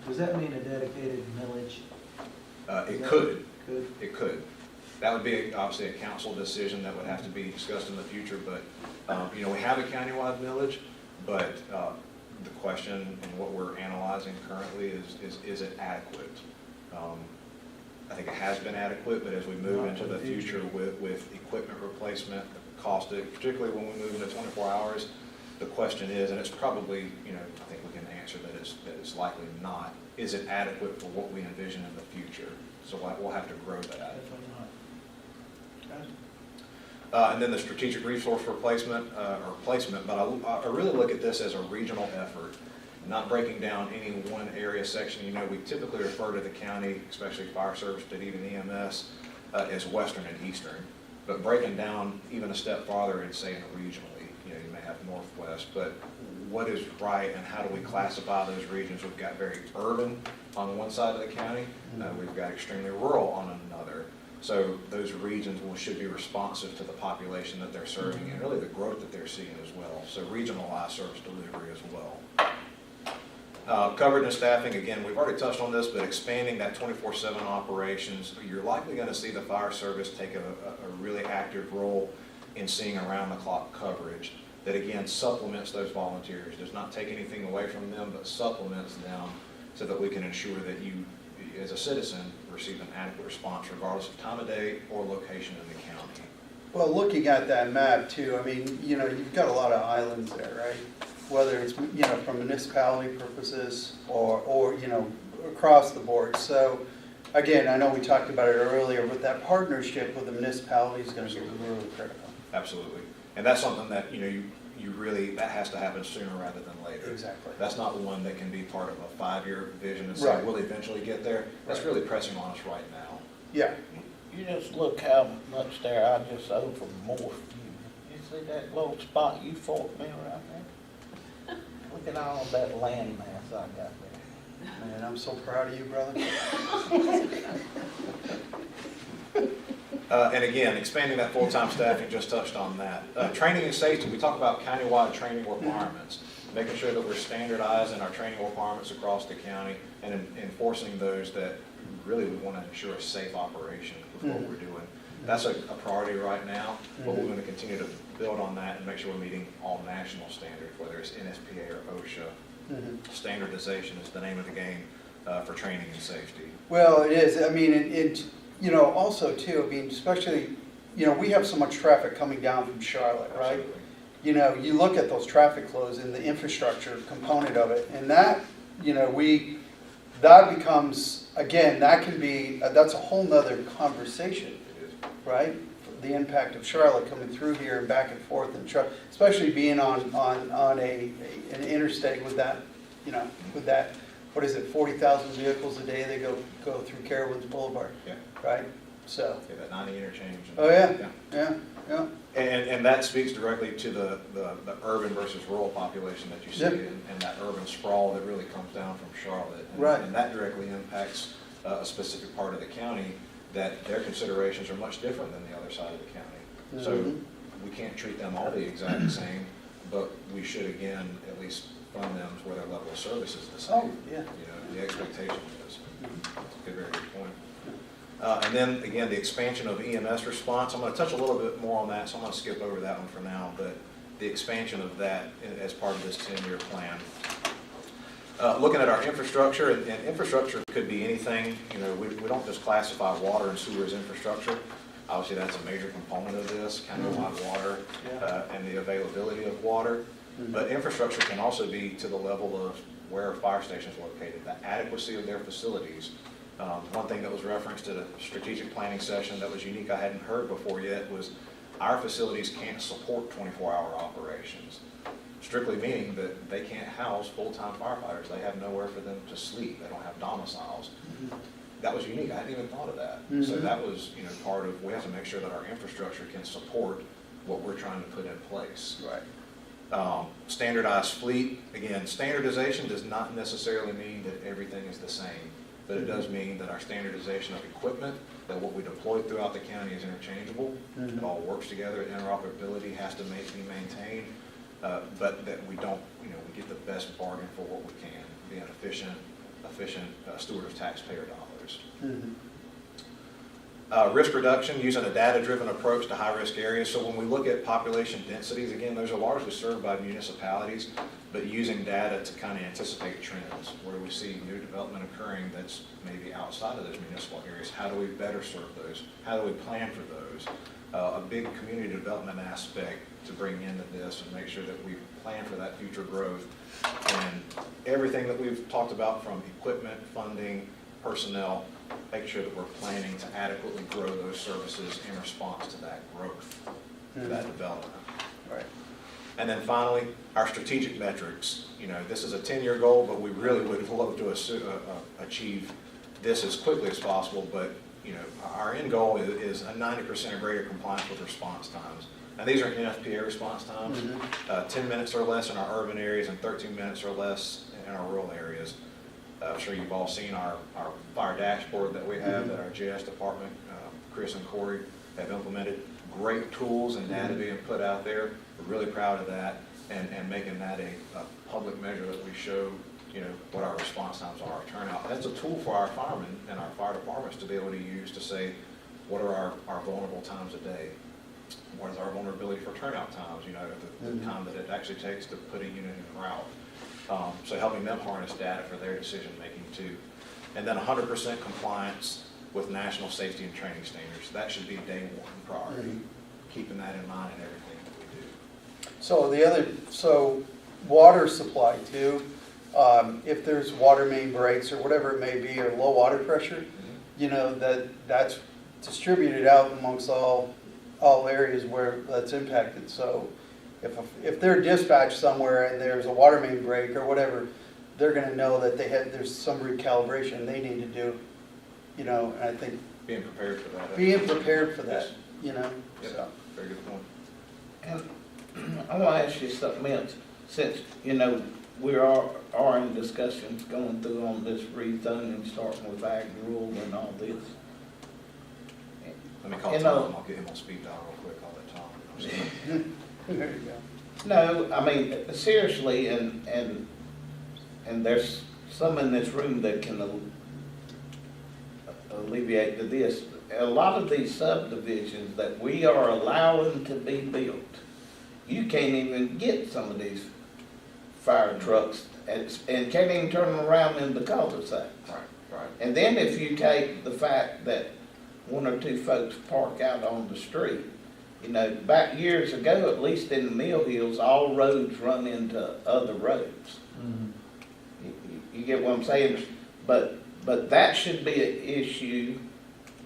Does that mean a dedicated millage? It could. Could. It could. That would be obviously a council decision that would have to be discussed in the future, but, you know, we have a countywide millage, but the question and what we're analyzing currently is it adequate? I think it has been adequate, but as we move into the future with equipment replacement, cost, particularly when we move into 24 hours, the question is, and it's probably, you know, I think we can answer that it's likely not, is it adequate for what we envision in the future? So we'll have to grow that. Definitely not. And then the strategic resource replacement, or placement, but I really look at this as a regional effort, not breaking down any one area section. You know, we typically refer to the county, especially fire service, but even EMS, as western and eastern. But breaking down even a step farther and saying regionally, you know, you may have northwest, but what is right and how do we classify those regions? We've got very urban on one side of the county, we've got extremely rural on another. So those regions should be responsive to the population that they're serving and really the growth that they're seeing as well. So regionalized service delivery as well. Coverage and staffing, again, we've already touched on this, but expanding that 24/7 operations, you're likely going to see the fire service take a really active role in seeing around-the-clock coverage that, again, supplements those volunteers. Does not take anything away from them, but supplements them so that we can ensure that you, as a citizen, receive an adequate response regardless of time of day or location in the county. Well, looking at that map too, I mean, you know, you've got a lot of islands there, right? Whether it's, you know, from municipality purposes or, you know, across the board. So again, I know we talked about it earlier, but that partnership with the municipality is going to be really critical. Absolutely. And that's something that, you know, you really, that has to happen sooner rather than later. Exactly. That's not one that can be part of a 5-year vision and say, Right. we'll eventually get there. That's Right. really pressing on us right now. Yeah. You just look how much there I just over more. You see that little spot you forked me right there? Look at all that land mass I got there. Man, I'm so proud of you, brother. And again, expanding that full-time staffing, just touched on that. Training and safety, we talk about countywide training requirements, making sure that we're standardizing our training requirements across the county and enforcing those that really we want to ensure a safe operation with what we're doing. That's a priority right now, but we're going to continue to build on that and make sure we're meeting all national standards, whether it's NSPA or OSHA. Standardization is the name of the game for training and safety. Well, it is. I mean, it you know, also too, I mean, especially, you know, we have so much traffic coming down from Charlotte, right? Absolutely. You know, you look at those traffic flows and the infrastructure component of it, and that, you know, that becomes, again, that can be, that's a whole nother conversation, It is. right? The impact of Charlotte coming through here and back and forth, and especially being on an interstate with that, you know, with that, what is it, 40,000 vehicles a day they go through Carowinds Boulevard, Yeah. right? So, Yeah, that 90 interchange. oh yeah, yeah. And that speaks directly to the urban versus rural population that you see Yep. and that urban sprawl that really comes down from Charlotte. Right. And that directly impacts a specific part of the county that their considerations are much different than the other side of the county. So Mhm. we can't treat them all the exact same, but we should again at least fund them where their level of service is the same. Oh, yeah. You know, the expectation is. That's a very good point. And then, again, the expansion of EMS response, I'm going to touch a little bit more on that, so I'm going to skip over that one for now, but the expansion of that as part of this 10-year plan. Looking at our infrastructure, and infrastructure could be anything, you know, we don't just classify water and sewer as infrastructure. Obviously, that's a major component of this, countywide water and the availability of water. But infrastructure can also be to the level of where a fire station is located, the adequacy of their facilities. One thing that was referenced at a strategic planning session that was unique I hadn't heard before yet was our facilities can't support 24-hour operations. Strictly meaning that they can't house full-time firefighters. They have nowhere for them to sleep. They don't have domiciles. That was unique. I hadn't even thought of that. So that was, you know, part of, we have to make sure that our infrastructure can support what we're trying to put in place. Right. Standardized fleet, again, standardization does not necessarily mean that everything is the same, but it does mean that our standardization of equipment, that what we deploy throughout the county is interchangeable. It all works together. Interoperability has to be maintained, but that we don't, you know, we get the best bargain for what we can, be an efficient steward of taxpayer dollars. Risk reduction, using a data-driven approach to high-risk areas. So when we look at population densities, again, those are largely served by municipalities, but using data to kind of anticipate trends, where we see new development occurring that's maybe outside of those municipal areas. How do we better serve those? How do we plan for those? A big community development aspect to bring into this and make sure that we plan for that future growth. And everything that we've talked about, from equipment, funding, personnel, make sure that we're planning to adequately grow those services in response to that growth. that development. Right. And then finally, our strategic metrics. You know, this is a 10-year goal, but we really would love to achieve this as quickly as possible. But, you know, our end goal is a 90% or greater compliance with response times. Now, these are NFPA response times, 10 minutes or less in our urban areas and 13 minutes or less in our rural areas. I'm sure you've all seen our fire dashboard that we have that our JS department, Chris and Corey, have implemented. Great tools and data being put out there. We're really proud of that and making that a public measure that we show, you know, what our response times are, our turnout. That's a tool for our firemen and our fire departments to be able to use to say, what are our vulnerable times a day? What is our vulnerability for turnout times, you know, the time that it actually takes to put a unit in route. So helping them harness data for their decision making too. And then 100% compliance with national safety and training standards. That should be day one priority, keeping that in mind in everything that we do. So water supply too, if there's water main breaks or whatever it may be, or low water pressure, you know, that's distributed out amongst all areas where that's impacted. So if they're dispatched somewhere and there's a water main break or whatever, they're gonna know that there's some recalibration they need to do, you know, and I think Being prepared for that. being prepared for that, Yes. you know, Yep. so. Very good point. And I want to ask you something else, since, you know, we are in discussions going through on this rezoning, starting with ag and rural and all this. Let me call You Tom, know- I'll get him on speed dial real quick, I'll let Tom. There you go. No, I mean, seriously, and there's some in this room that can alleviate to this. A lot of these subdivisions that we are allowing to be built, you can't even get some of these fire trucks and can't even turn them around in the cul-de-sac. Right. And then if you take the fact that one or two folks park out on the street, you know, back years ago, at least in the Mill Hills, all roads run into other roads. You get what I'm saying? But that should be an issue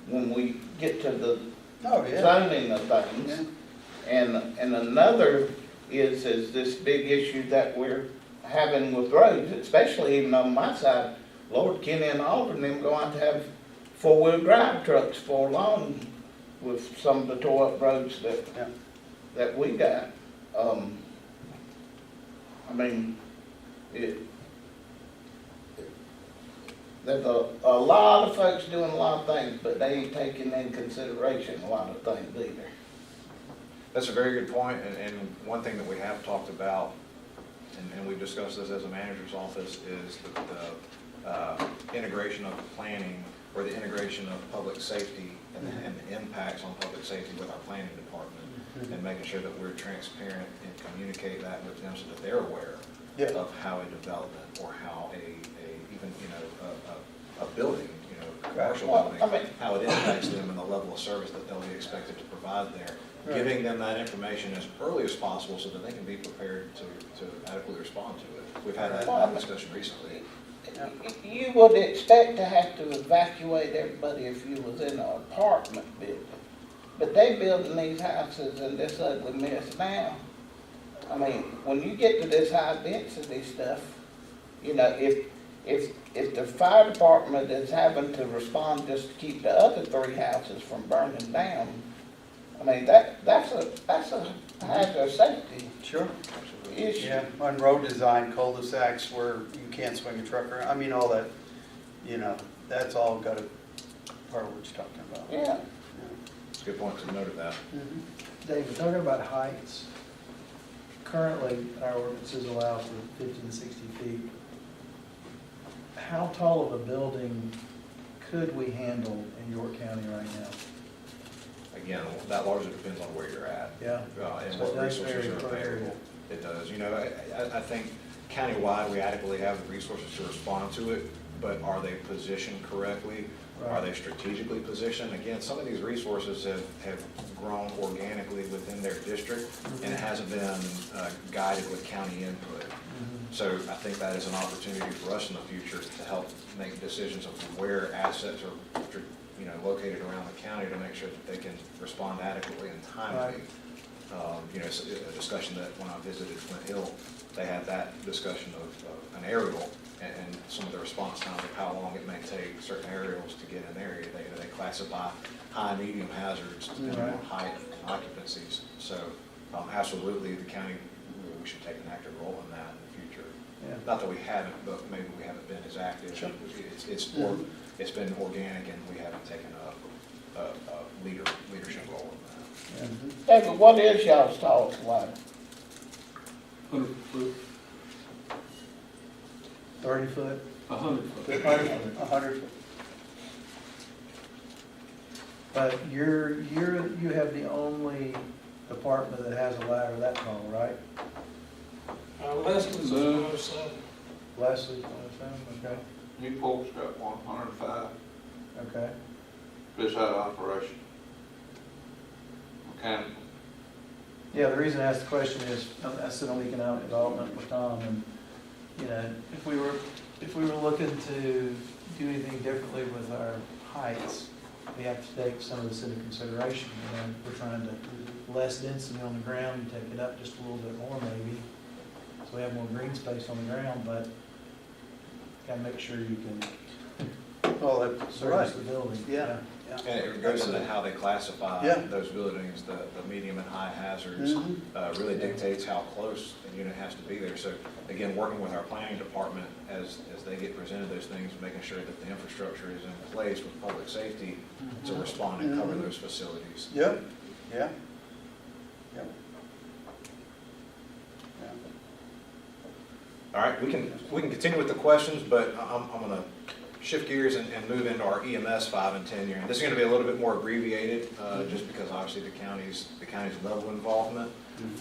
when we get to the Oh, yeah. zoning of things. And another is this big issue that we're having with roads, especially even on my side. Lord, Kenny and Alden, them going to have four-wheel drive trucks for long with some of the tore up roads that we got. I mean, there's a lot of folks doing a lot of things, but they ain't taking in consideration a lot of things either. That's a very good point, and one thing that we have talked about, and we've discussed this as a manager's office, is the integration of planning, or the integration of public safety and the impacts on public safety with our planning department, and making sure that we're transparent and communicate that with them so that they're aware of how a development or how even, you know, a building, you know, commercial Well, building, I mean- how it impacts them and the level of service that they'll be expected to provide there. Right. Giving them that information as early as possible so that they can be prepared to adequately respond to it. We've had that discussion recently. You would expect to have to evacuate everybody if you was in an apartment building. But they building these houses in this ugly mess now. I mean, when you get to this high density stuff, you know, if the fire department is having to respond just to keep the other three houses from burning down, I mean, that's a hazard safety Sure. issue. Yeah, on road design, cul-de-sacs where you can't swing a truck around, I mean, all that, you know, that's all got a part of what you're talking about. Yeah. It's a good point to note that. David, talking about heights, currently our ordinances allow for 50 to 60 feet. How tall of a building could we handle in York County right now? Again, that largely depends on where you're at. Yeah. And So it what does resources vary are per area. available. It does. You know, I think countywide, we adequately have the resources to respond to it, but are they positioned correctly? Are Right. they strategically positioned? Again, some of these resources have grown organically within their district, and it hasn't been guided with county input. So I think that is an opportunity for us in the future to help make decisions of where assets are, you know, located around the county to make sure that they can respond adequately and timely. You know, it's a discussion that when I visited Flint Hill, they had that discussion of an aerial and some of the response times of how long it may take certain aerials to get in area. They classify high, medium hazards depending on height and occupancies. So absolutely, the county, we should take an active role in that in the future. Yeah. Not that we haven't, but maybe we haven't been as active. Sure. It's been organic and we haven't taken a leadership role in that. Yeah. David, what is y'all's tallest ladder? 100 foot, 30 foot? 100 foot. 100. But you have the only department that has a ladder that tall, right? Leslie's No. 107. Leslie, okay, Newport's got 105, okay. fish out of operation. Mechanical. Yeah, the reason I asked the question is, I sit on economic development with Tom, and, you know, if we were looking to do anything differently with our heights, we have to take some of this into consideration. You know, we're trying to less density on the ground, you take it up just a little bit more maybe, so we have more green space on the ground, but gotta make sure you can Oh, that's service right. the building. Yeah. And it goes into how they classify Yeah. those buildings, the medium and high hazards, really dictates how close a unit has to be there. So again, working with our planning department as they get presented those things, making sure that the infrastructure is in place with public safety to respond and cover those facilities. Yep, yeah. Yep. Yeah. All right, we can continue with the questions, but I'm going to shift gears and move into our EMS 5 and 10 year. And this is going to be a little bit more abbreviated, just because obviously the county's level of involvement,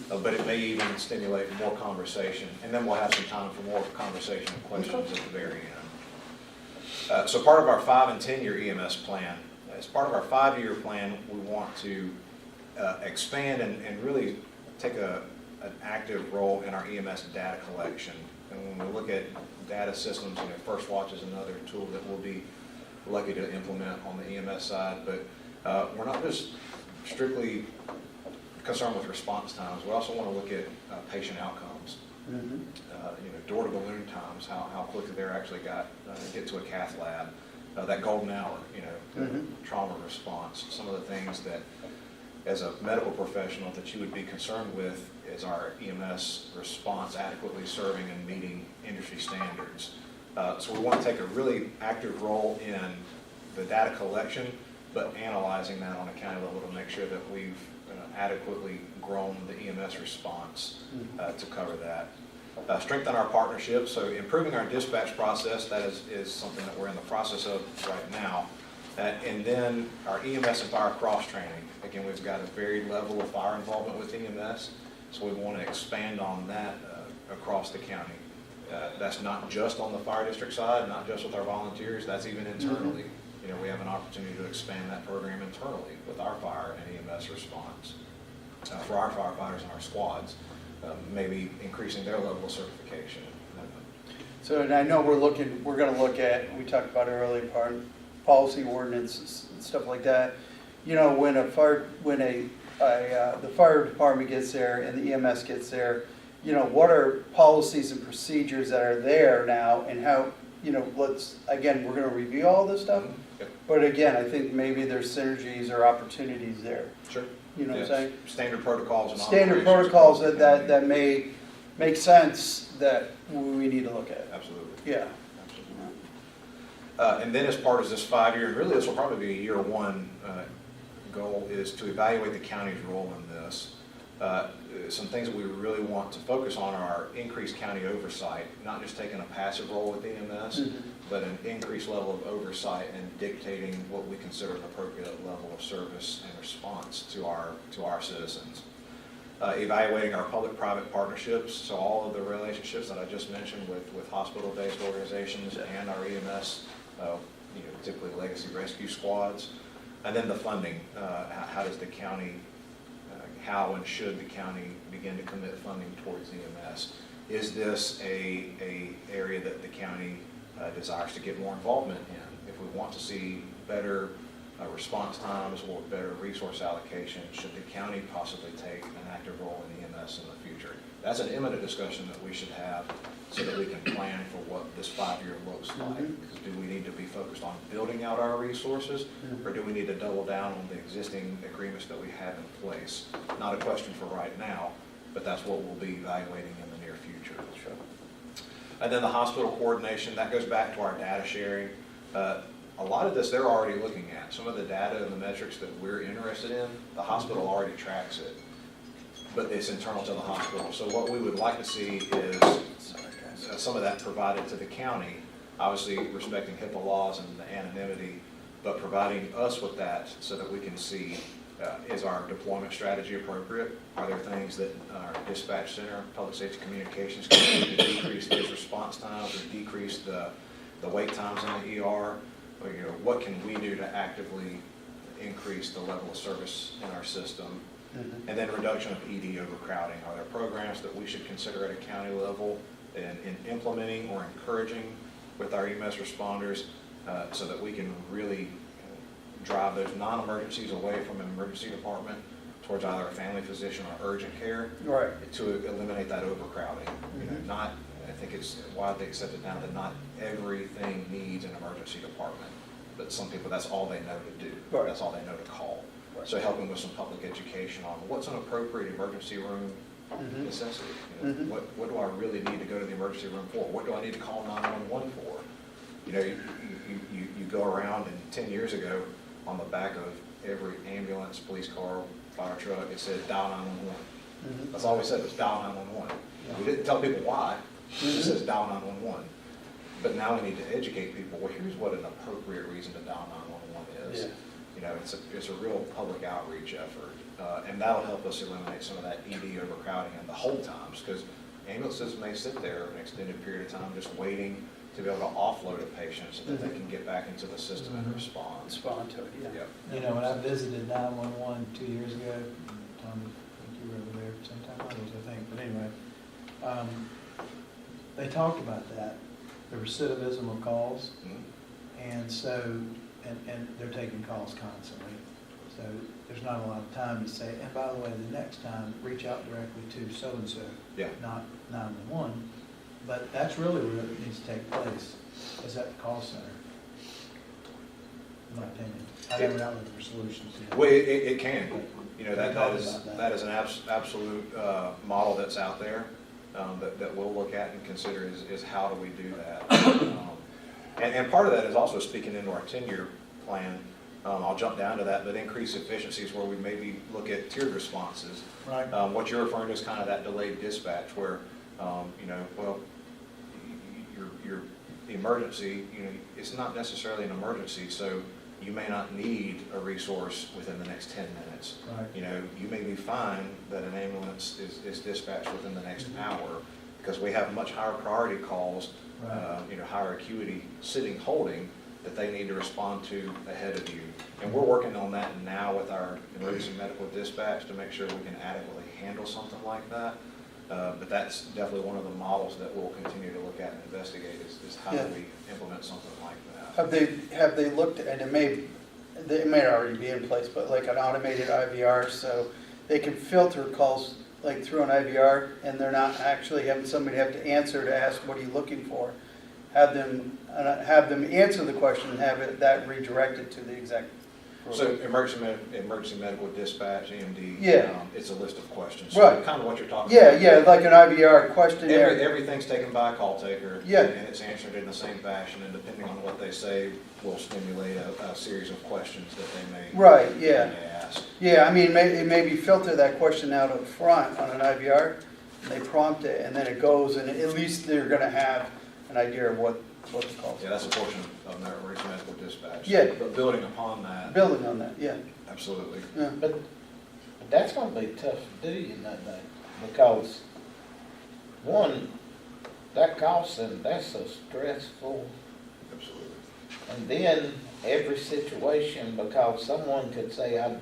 but it may even stimulate more conversation. And then we'll have some time for more conversation and questions at the very end. So part of our 5 and 10 year EMS plan, as part of our 5-year plan, we want to expand and really take an active role in our EMS data collection. And when we look at data systems, you know, First Watch is another tool that we'll be lucky to implement on the EMS side, but we're not just strictly concerned with response times. We also want to look at patient outcomes. You know, door to balloon times, how quickly they're actually get to a cath lab, that golden hour, you know, trauma response, some of the things that as a medical professional that you would be concerned with is our EMS response adequately serving and meeting industry standards. So we want to take a really active role in the data collection, but analyzing that on a county level to make sure that we've adequately grown the EMS response to cover that. Strengthen our partnerships, so improving our dispatch process, that is something that we're in the process of right now. And then our EMS and fire cross-training. Again, we've got a varied level of fire involvement with EMS, so we want to expand on that across the county. That's not just on the fire district side, not just with our volunteers, that's even internally. You know, we have an opportunity to expand that program internally with our fire and EMS response for our firefighters and our squads, maybe increasing their level of certification. So, and I know we're going to look at, we talked about it earlier, policy ordinances and stuff like that. You know, when the fire department gets there and the EMS gets there, you know, what are policies and procedures that are there now, and how, you know, we're going to review all this stuff. Yep. But again, I think maybe there's synergies or opportunities there. Sure. You know what I'm saying? Standard protocols and Standard operations. protocols that may make sense that we need to look at. Absolutely. Yeah. And then as part of this 5-year, and really this will probably be a year 1 goal, is to evaluate the county's role in this. Some things that we really want to focus on are increased county oversight, not just taking a passive role with EMS, but an increased level of oversight and dictating what we consider an appropriate level of service and response to our citizens. Evaluating our public-private partnerships, so all of the relationships that I just mentioned with hospital-based organizations and our EMS, you know, typically legacy rescue squads, and then the funding. How does the county, how and should the county begin to commit funding towards EMS? Is this a area that the county desires to get more involvement in? If we want to see better response times or better resource allocation? Should the county possibly take an active role in EMS in the future? That's an imminent discussion that we should have so that we can plan for what this 5-year looks like. Because do we need to be focused on building out our resources, or do we need to double down on the existing agreements that we have in place? Not a question for right now, but that's what we'll be evaluating in the near future. And then the hospital coordination, that goes back to our data sharing. A lot of this they're already looking at. Some of the data and the metrics that we're interested in, the hospital already tracks it, but it's internal to the hospital. So what we would like to see is some of that provided to the county, obviously respecting HIPAA laws and the anonymity, but providing us with that so that we can see, is our deployment strategy appropriate? Are there things that our dispatch center, public safety communications can do to decrease those response times or decrease the wait times in the ER? Or, what can we do to actively increase the level of service in our system? And then reduction of ED overcrowding. Are there programs that we should consider at a county level in implementing or encouraging with our EMS responders so that we can really drive those non-emergencies away from an emergency department towards either a family physician or urgent care, Right. to eliminate that overcrowding? Not, I think it's widely accepted now that not everything needs an emergency department, but some people, that's all they know to do. Right. That's all they know to call. Right. So helping with some public education on what's an appropriate emergency room necessity. What do I really need to go to the emergency room for? What do I need to call 911 for? You go around, and 10 years ago, on the back of every ambulance, police car, fire truck, it said dial 911. That's all we said was dial 911. We didn't tell people why. It just says dial 911. But now we need to educate people. Well, here's what an appropriate reason to dial 911 is. It's a real public outreach effort, and that'll help us eliminate some of that ED overcrowding and the hold times, because ambulances may sit there an extended period of time just waiting to be able to offload a patient so that they can get back into the system and respond. Respond to it, yeah. Yep. When I visited 911 2 years ago, Tom, I think you were over there sometime, I think, but anyway, they talked about that, the recidivism of calls, and so, and they're taking calls constantly, so there's not a lot of time to say, and by the way, the next time, reach out directly to so-and-so, Yeah. not 911, but that's really where it needs to take place, is at the call center, in my opinion. I never out looking for solutions. Well, it can. We That talked is about that. that is an absolute model that's out there that we'll look at and consider is how do we do that. And part of that is also speaking into our 10-year plan. I'll jump down to that, but increase efficiencies where we maybe look at tiered responses. Right. What you're referring to is kind of that delayed dispatch where, your emergency, it's not necessarily an emergency, so you may not need a resource within the next 10 minutes. Right. You may be fine that an ambulance is dispatched within the next hour because we have much higher priority calls, Right. higher acuity sitting holding that they need to respond to ahead of you. And we're working on that now with our emergency medical dispatch to make sure we can adequately handle something like that. But that's definitely one of the models that we'll continue to look at and investigate is how Yeah. do we implement something like that. Have they looked, and it may already be in place, but like an automated IVR, so they can filter calls like through an IVR, and they're not actually having somebody have to answer to ask, what are you looking for? Have them answer the question and have that redirected to the exact. So emergency medical dispatch, EMD, Yeah. it's a list of questions. Right. So kind of what you're talking Yeah, about. yeah, like an IVR questionnaire. Everything's taken by a call taker. Yeah. And it's answered in the same fashion, and depending on what they say, will stimulate a series of questions that they may. Right, yeah. They may ask. Yeah, I mean, it maybe filter that question out up front on an IVR, and they prompt it, and then it goes, and at least they're gonna have an idea of what the call's. Yeah, that's a portion of emergency medical dispatch. Yeah. But building upon that, Building on that, yeah. absolutely. Yeah. But that's gonna be tough to do, because one, that cost and that's so stressful. Absolutely. And then every situation, because someone could say, I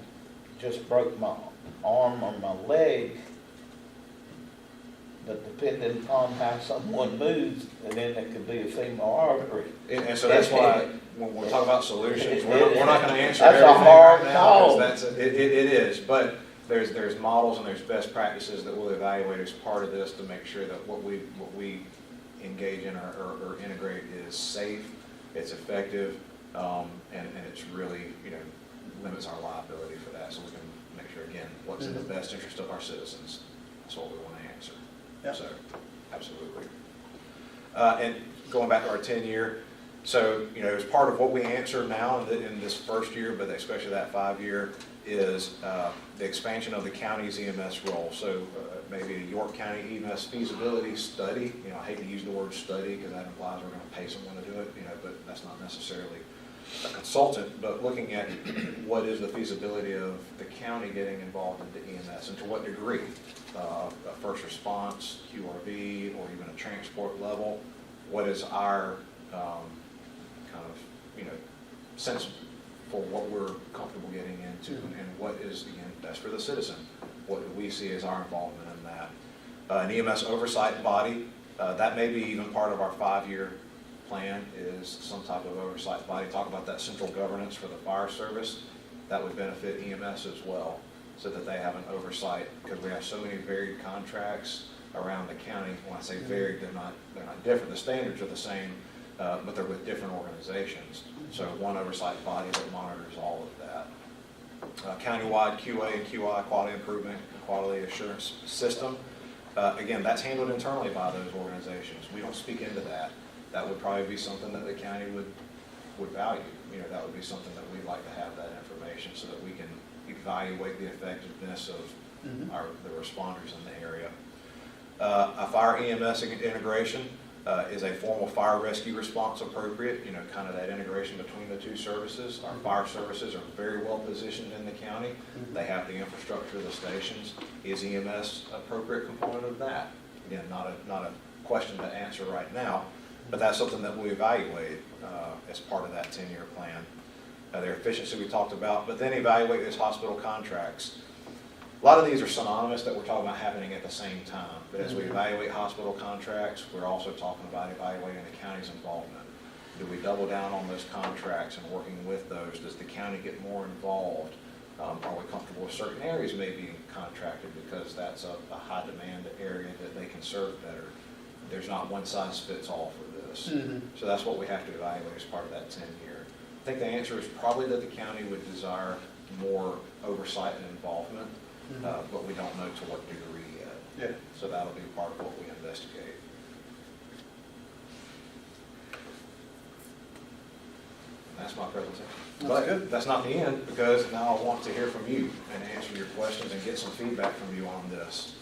just broke my arm or my leg, but depending upon how someone moves, and then it could be a female artery. And so that's why, when we talk about solutions, we're not gonna answer That's a everything hard right now, call. because it is, but there's models and there's best practices that we'll evaluate as part of this to make sure that what we engage in or integrate is safe, it's effective, and it's really, limits our liability for that, so we can make sure, again, what's in the best interest of our citizens, that's what we want to answer. Yeah. So, absolutely. And going back to our 10-year, so, as part of what we answer now in this first year, but especially that 5-year, is the expansion of the county's EMS role. So maybe a York County EMS feasibility study, I hate to use the word study because that implies we're going to pay someone to do it, but that's not necessarily a consultant, but looking at what is the feasibility of the county getting involved into EMS and to what degree, a first response, QRV, or even a transport level, what is our sense for what we're comfortable getting into, and what is, again, best for the citizen. What do we see as our involvement in that? An EMS oversight body, that may be even part of our 5-year plan, is some type of oversight body. Talk about that central governance for the fire service. That would benefit EMS as well, so that they have an oversight, because we have so many varied contracts around the county. When I say varied, they're not different. The standards are the same, but they're with different organizations. So one oversight body that monitors all of that. Countywide QA and QI, quality improvement and quality assurance system. Again, that's handled internally by those organizations. We don't speak into that. That would probably be something that the county would value. That would be something that we'd like to have that information so that we can evaluate the effectiveness of the responders in the area. A fire EMS integration is a formal fire rescue response appropriate, kind of that integration between the two services. Our fire services are very well positioned in the county. They have the infrastructure of the stations. Is EMS appropriate component of that? Again, not a question to answer right now, but that's something that we evaluate as part of that 10-year plan. Their efficiency we talked about, but then evaluate those hospital contracts. A lot of these are synonymous that we're talking about happening at the same time, but as we evaluate hospital contracts, we're also talking about evaluating the county's involvement. Do we double down on those contracts and working with those? Does the county get more involved? Are we comfortable with certain areas maybe being contracted because that's a high demand area that they can serve better? There's not one size fits all for this. So that's what we have to evaluate as part of that 10-year. I think the answer is probably that the county would desire more oversight and involvement. But we don't know to what degree yet. Yeah. So that'll be part of what we investigate. That's my presentation. That's good. That's not the end, because now I want to hear from you and answer your questions and get some feedback from you on this.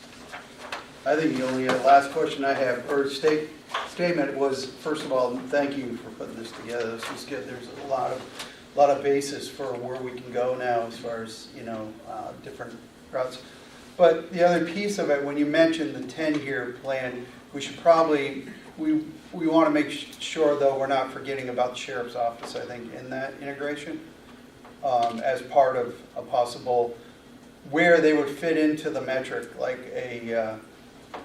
I think the only last question I have, or statement was, first of all, thank you for putting this together. This was good. There's a lot of basis for where we can go now as far as, different routes. But the other piece of it, when you mentioned the 10-year plan, we should probably, we want to make sure, though, we're not forgetting about the sheriff's office, I think, in that integration, as part of a possible, where they would fit into the metric, like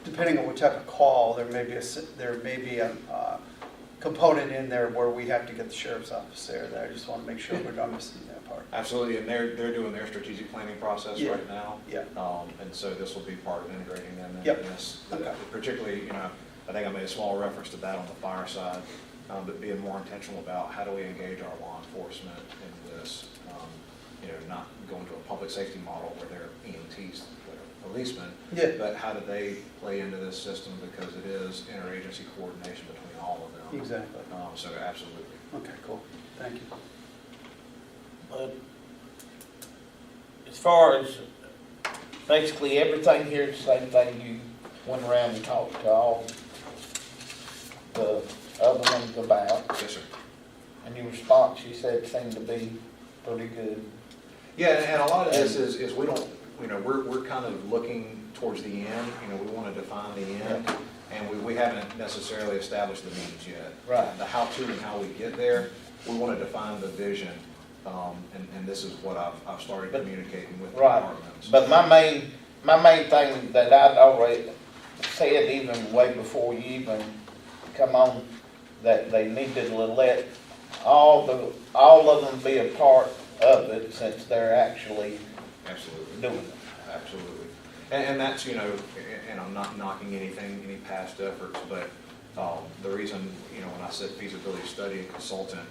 depending on what type of call, there may be a component in there where we have to get the sheriff's office there. That I just want to make sure we're not missing that part. Absolutely, and they're doing their strategic planning process right now. Yeah. And so this will be part of integrating them in Yep. this. Okay. Particularly, I think I made a small reference to that on the fire side, but being more intentional about how do we engage our law enforcement in this, not going to a public safety model where they're EMTs, they're policemen, Yeah. but how do they play into this system, because it is interagency coordination between all of them. Exactly. So absolutely. Okay, cool. Thank you. But as far as basically everything here, the same thing, you went around and talked to all the other ones about, Yes, sir. and your response, you said, seemed to be pretty good. Yeah, and a lot of this is we don't, we're kind of looking towards the end, we want to define the end, and we haven't necessarily established the means yet. Right. The how-to and how we get there, we want to define the vision, and this is what I've started communicating with the Right. departments. But my main thing that I'd already, said even way before you even come on, that they needed to let all of them be a part of it since they're actually Absolutely. doing it. Absolutely. And that's, you know, and I'm not knocking anything, any past efforts, but the reason, you know, when I said feasibility study and consultant,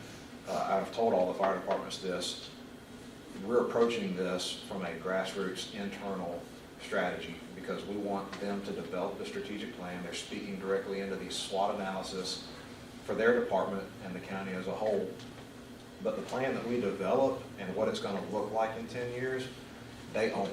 I've told all the fire departments this, we're approaching this from a grassroots internal strategy because we want them to develop the strategic plan. They're speaking directly into the SWOT analysis for their department and the county as a whole. But the plan that we develop and what it's gonna look like in 10 years, they own.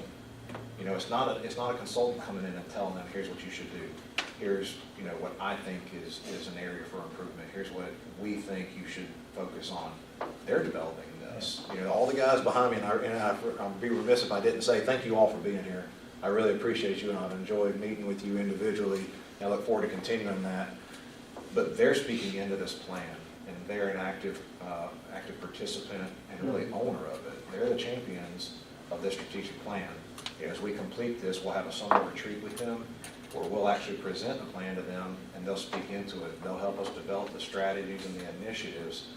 You know, it's not a consultant coming in and telling them, here's what you should do. Here's, you know, what I think is an area for improvement. Here's what we think you should focus on. They're developing this. You know, all the guys behind me, and I'd be remiss if I didn't say thank you all for being here. I really appreciate you, and I've enjoyed meeting with you individually, and I look forward to continuing that. But they're speaking into this plan, and they're an active participant and really owner of it. They're the champions of this strategic plan. As we complete this, we'll have a summer retreat with them, where we'll actually present the plan to them, and they'll speak into it. They'll help us develop the strategies and the initiatives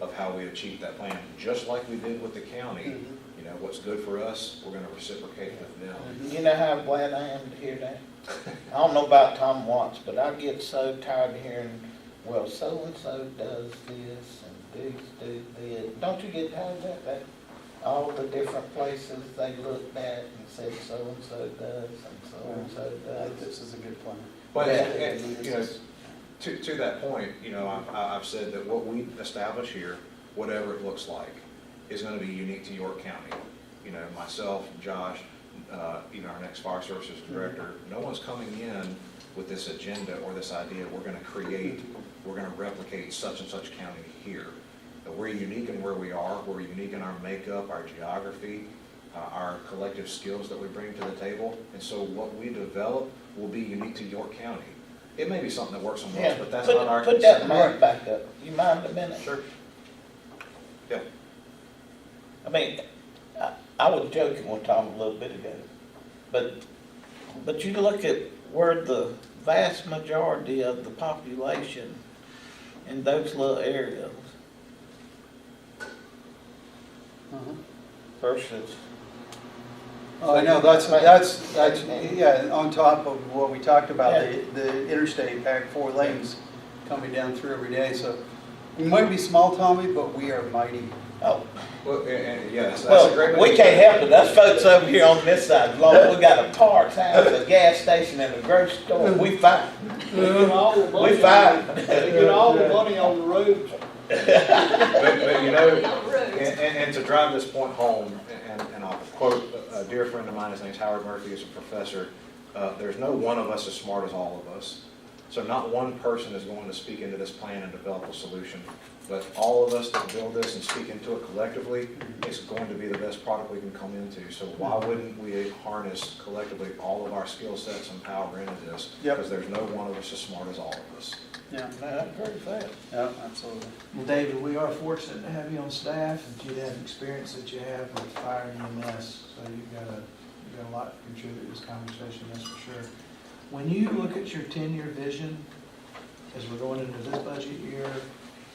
of how we achieve that plan, just like we did with the county. You know, what's good for us, we're gonna reciprocate with them. You know how glad I am to hear that? I don't know about Tom Watts, but I get so tired of hearing, well, so-and-so does this and these do this. Don't you get tired of that? That all the different places they looked at and said so-and-so does and so-and-so I think does. this is a good plan. But, Yeah. and, you know, to that point, you know, I've said that what we establish here, whatever it looks like, is gonna be unique to York County. You know, myself, Josh, you know, our next fire services director, no one's coming in with this agenda or this idea, we're gonna replicate such and such county here. But we're unique in where we are, we're unique in our makeup, our geography, our collective skills that we bring to the table, and so what we develop will be unique to York County. It may be something that works somewhere else, but that's not our Put that concern. mic back up. You mind a minute? Sure. Yeah. I mean, I was joking with Tom a little bit ago, but you look at where the vast majority of the population in those little areas versus. Oh, I know, that's, yeah, on top of what we talked about, the interstate, back 4 lanes coming down through every day, so we might be small, Tommy, but we are mighty. Oh, Well, and yes, that's a great. well, we can't help it. Us folks over here on this side, as long as we got a parks house, a gas station, and a grocery store, we fine. We fine. Get all the money on the roads. But you know, and to drive this point home, and I'll quote a dear friend of mine, his name's Howard Murphy, he's a professor, there's no one of us as smart as all of us. So not one person is going to speak into this plan and develop a solution, but all of us that build this and speak into it collectively, it's going to be the best product we can come into. So why wouldn't we harness collectively all of our skill sets and power into this? Yep. Because there's no one of us as smart as all of us. Yeah, Man, that's very fast. yeah, absolutely. Well, David, we are fortunate to have you on staff, and you have the experience that you have with fire and EMS, so you've got a lot to contribute to this conversation, that's for sure. When you look at your 10-year vision, as we're going into this budget year,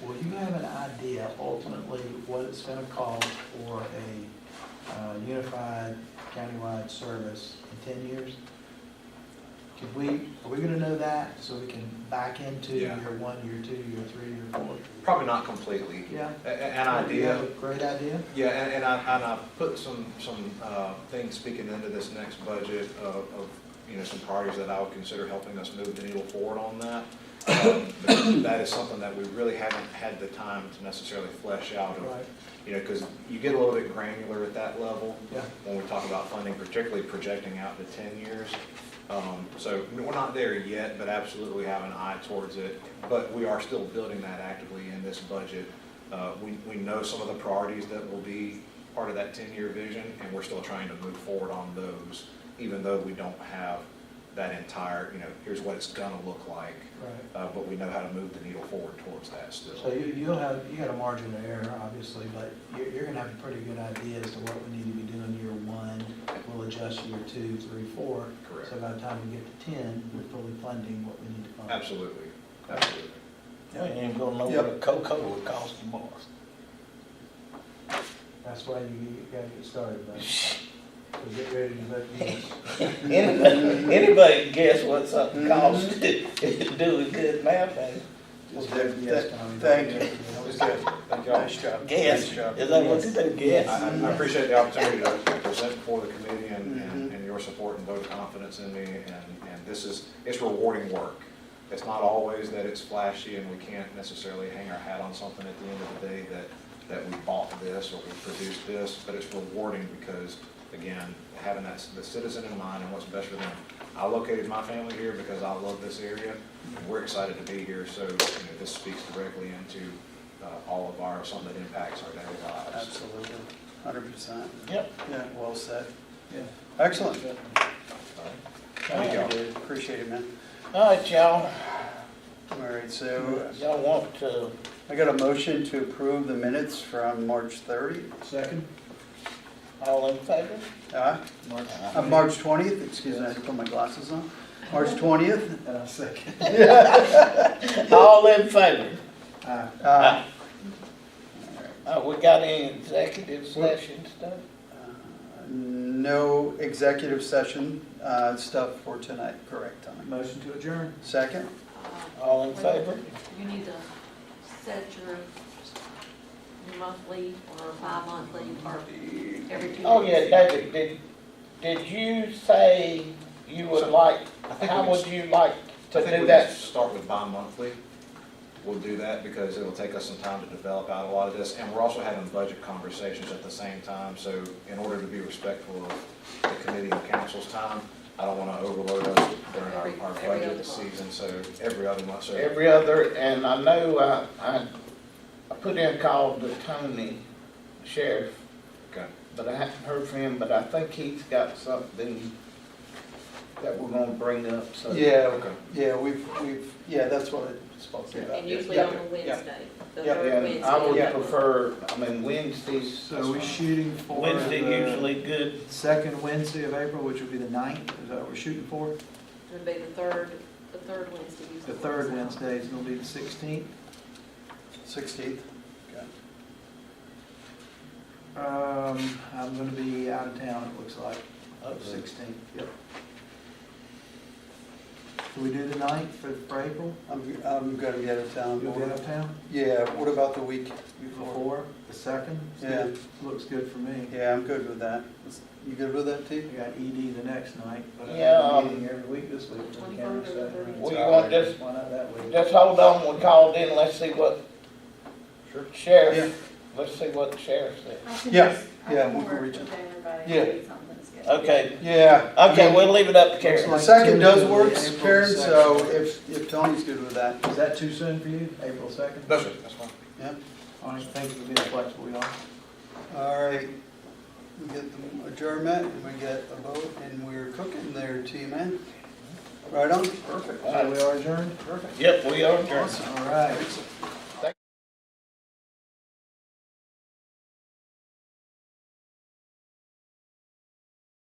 will you have an idea ultimately what it's gonna cost for a unified countywide service in 10 years? Are we gonna know that, so we can back into Yeah. year 1, year 2, year 3, year 4? Probably not completely. Yeah. An You have idea. a great idea? Yeah, and I put some things speaking into this next budget of, you know, some priorities that I would consider helping us move the needle forward on that. But that is something that we really haven't had the time to necessarily flesh out. Right. You know, because you get a little bit granular at that level. Yeah. When we talk about funding, particularly projecting out to 10 years. So we're not there yet, but absolutely have an eye towards it. But we are still building that actively in this budget. We know some of the priorities that will be part of that 10-year vision, and we're still trying to move forward on those, even though we don't have that entire, you know, here's what it's gonna look like. Right. But we know how to move the needle forward towards that still. So you got a margin of error, obviously, but you're gonna have a pretty good idea as to what we need to be doing year 1. Will adjust year 2, 3, 4. Correct. So by the time we get to 10, we're fully funding what we need to fund. Absolutely, absolutely. You ain't gonna know Yep. what a Coca-Cola would cost tomorrow. That's why you gotta get started, buddy. So get ready to vote yes. Anybody can guess what something costs, doing good math, ain't it? Just vote yes, Tommy. Thank you. That was good. Thank y'all. Nice job. Guess, Nice job. is that what you do, guess? I appreciate the opportunity to present before the committee and your support and vote of confidence in me, and this is, it's rewarding work. It's not always that it's flashy and we can't necessarily hang our hat on something at the end of the day that we bought this or we produced this, but it's rewarding because, again, having the citizen in mind and what's best for them. I located my family here because I love this area, and we're excited to be here, so this speaks directly into all of our, something that impacts our daily lives. Absolutely, 100%. Yep. Yeah, well said. Yeah. Excellent. Thank y'all. Appreciate it, man. All right, y'all, All right, so y'all want to, I got a motion to approve the minutes from March 30. Second? all in favor? March 20th, excuse me, I had to put my glasses on. March 20th. And I'll second. All in favor? Uh, We got any executive session stuff? No executive session stuff for tonight, correct, Tommy? Motion to adjourn? Second? All in favor? You need to set your monthly or bi-monthly or every 2 weeks. Oh, yeah, David, did you say you would like, how would you like to I think do we that? just start with bi-monthly. We'll do that because it'll take us some time to develop out a lot of this. And we're also having budget conversations at the same time. So in order to be respectful of the committee and council's time, I don't want to overload us during our Every other budget month. season. So every other month. So Every other, and I know I put in a call to Tony Sheriff, okay. but I haven't heard from him, but I think he's got something that we're gonna bring up, so. Yeah, Okay. yeah, that's what it's supposed to be about. And usually Yeah. on a Wednesday, the Yeah. third And Wednesday. I would Yeah. prefer, I mean, Wednesdays, So we're shooting for Wednesday the usually good. second Wednesday of April, which would be the 9th. Is that what we're shooting for? It'll be the third Wednesday. usually. The third Wednesday is gonna be the 16th. 16th. I'm gonna be out of town, it looks like, Okay. 16th, yep. Can we do the 9th for April? I'm gonna be out of town. You'll be out of town? Yeah, what about the week before? Before, the 2nd? Yeah. Looks good for me. Yeah, I'm good with that. You good with that, We T? got ED the next night, but I Yeah, have a meeting every week this week. for the county, 21st or so 30th. Well, you want just, Why not that week? just hold on, we called in, let's see what Yeah. sheriff, let's see what the sheriff said. Yeah, yeah, we can reach it. Yeah. Okay, Yeah. okay, we'll leave it up to Karen. The second does work, April Karen, 2nd. so if Tony's good with that. Is that too soon for you, April 2nd? No, sir. That's fine. Yeah. All right, thank you for being flexible, y'all. All right. We get the adjournment, and we get a vote, and we're cooking there, T-Man. Right on? Perfect. So we are adjourned? Perfect. Yep, we are adjourned. All right.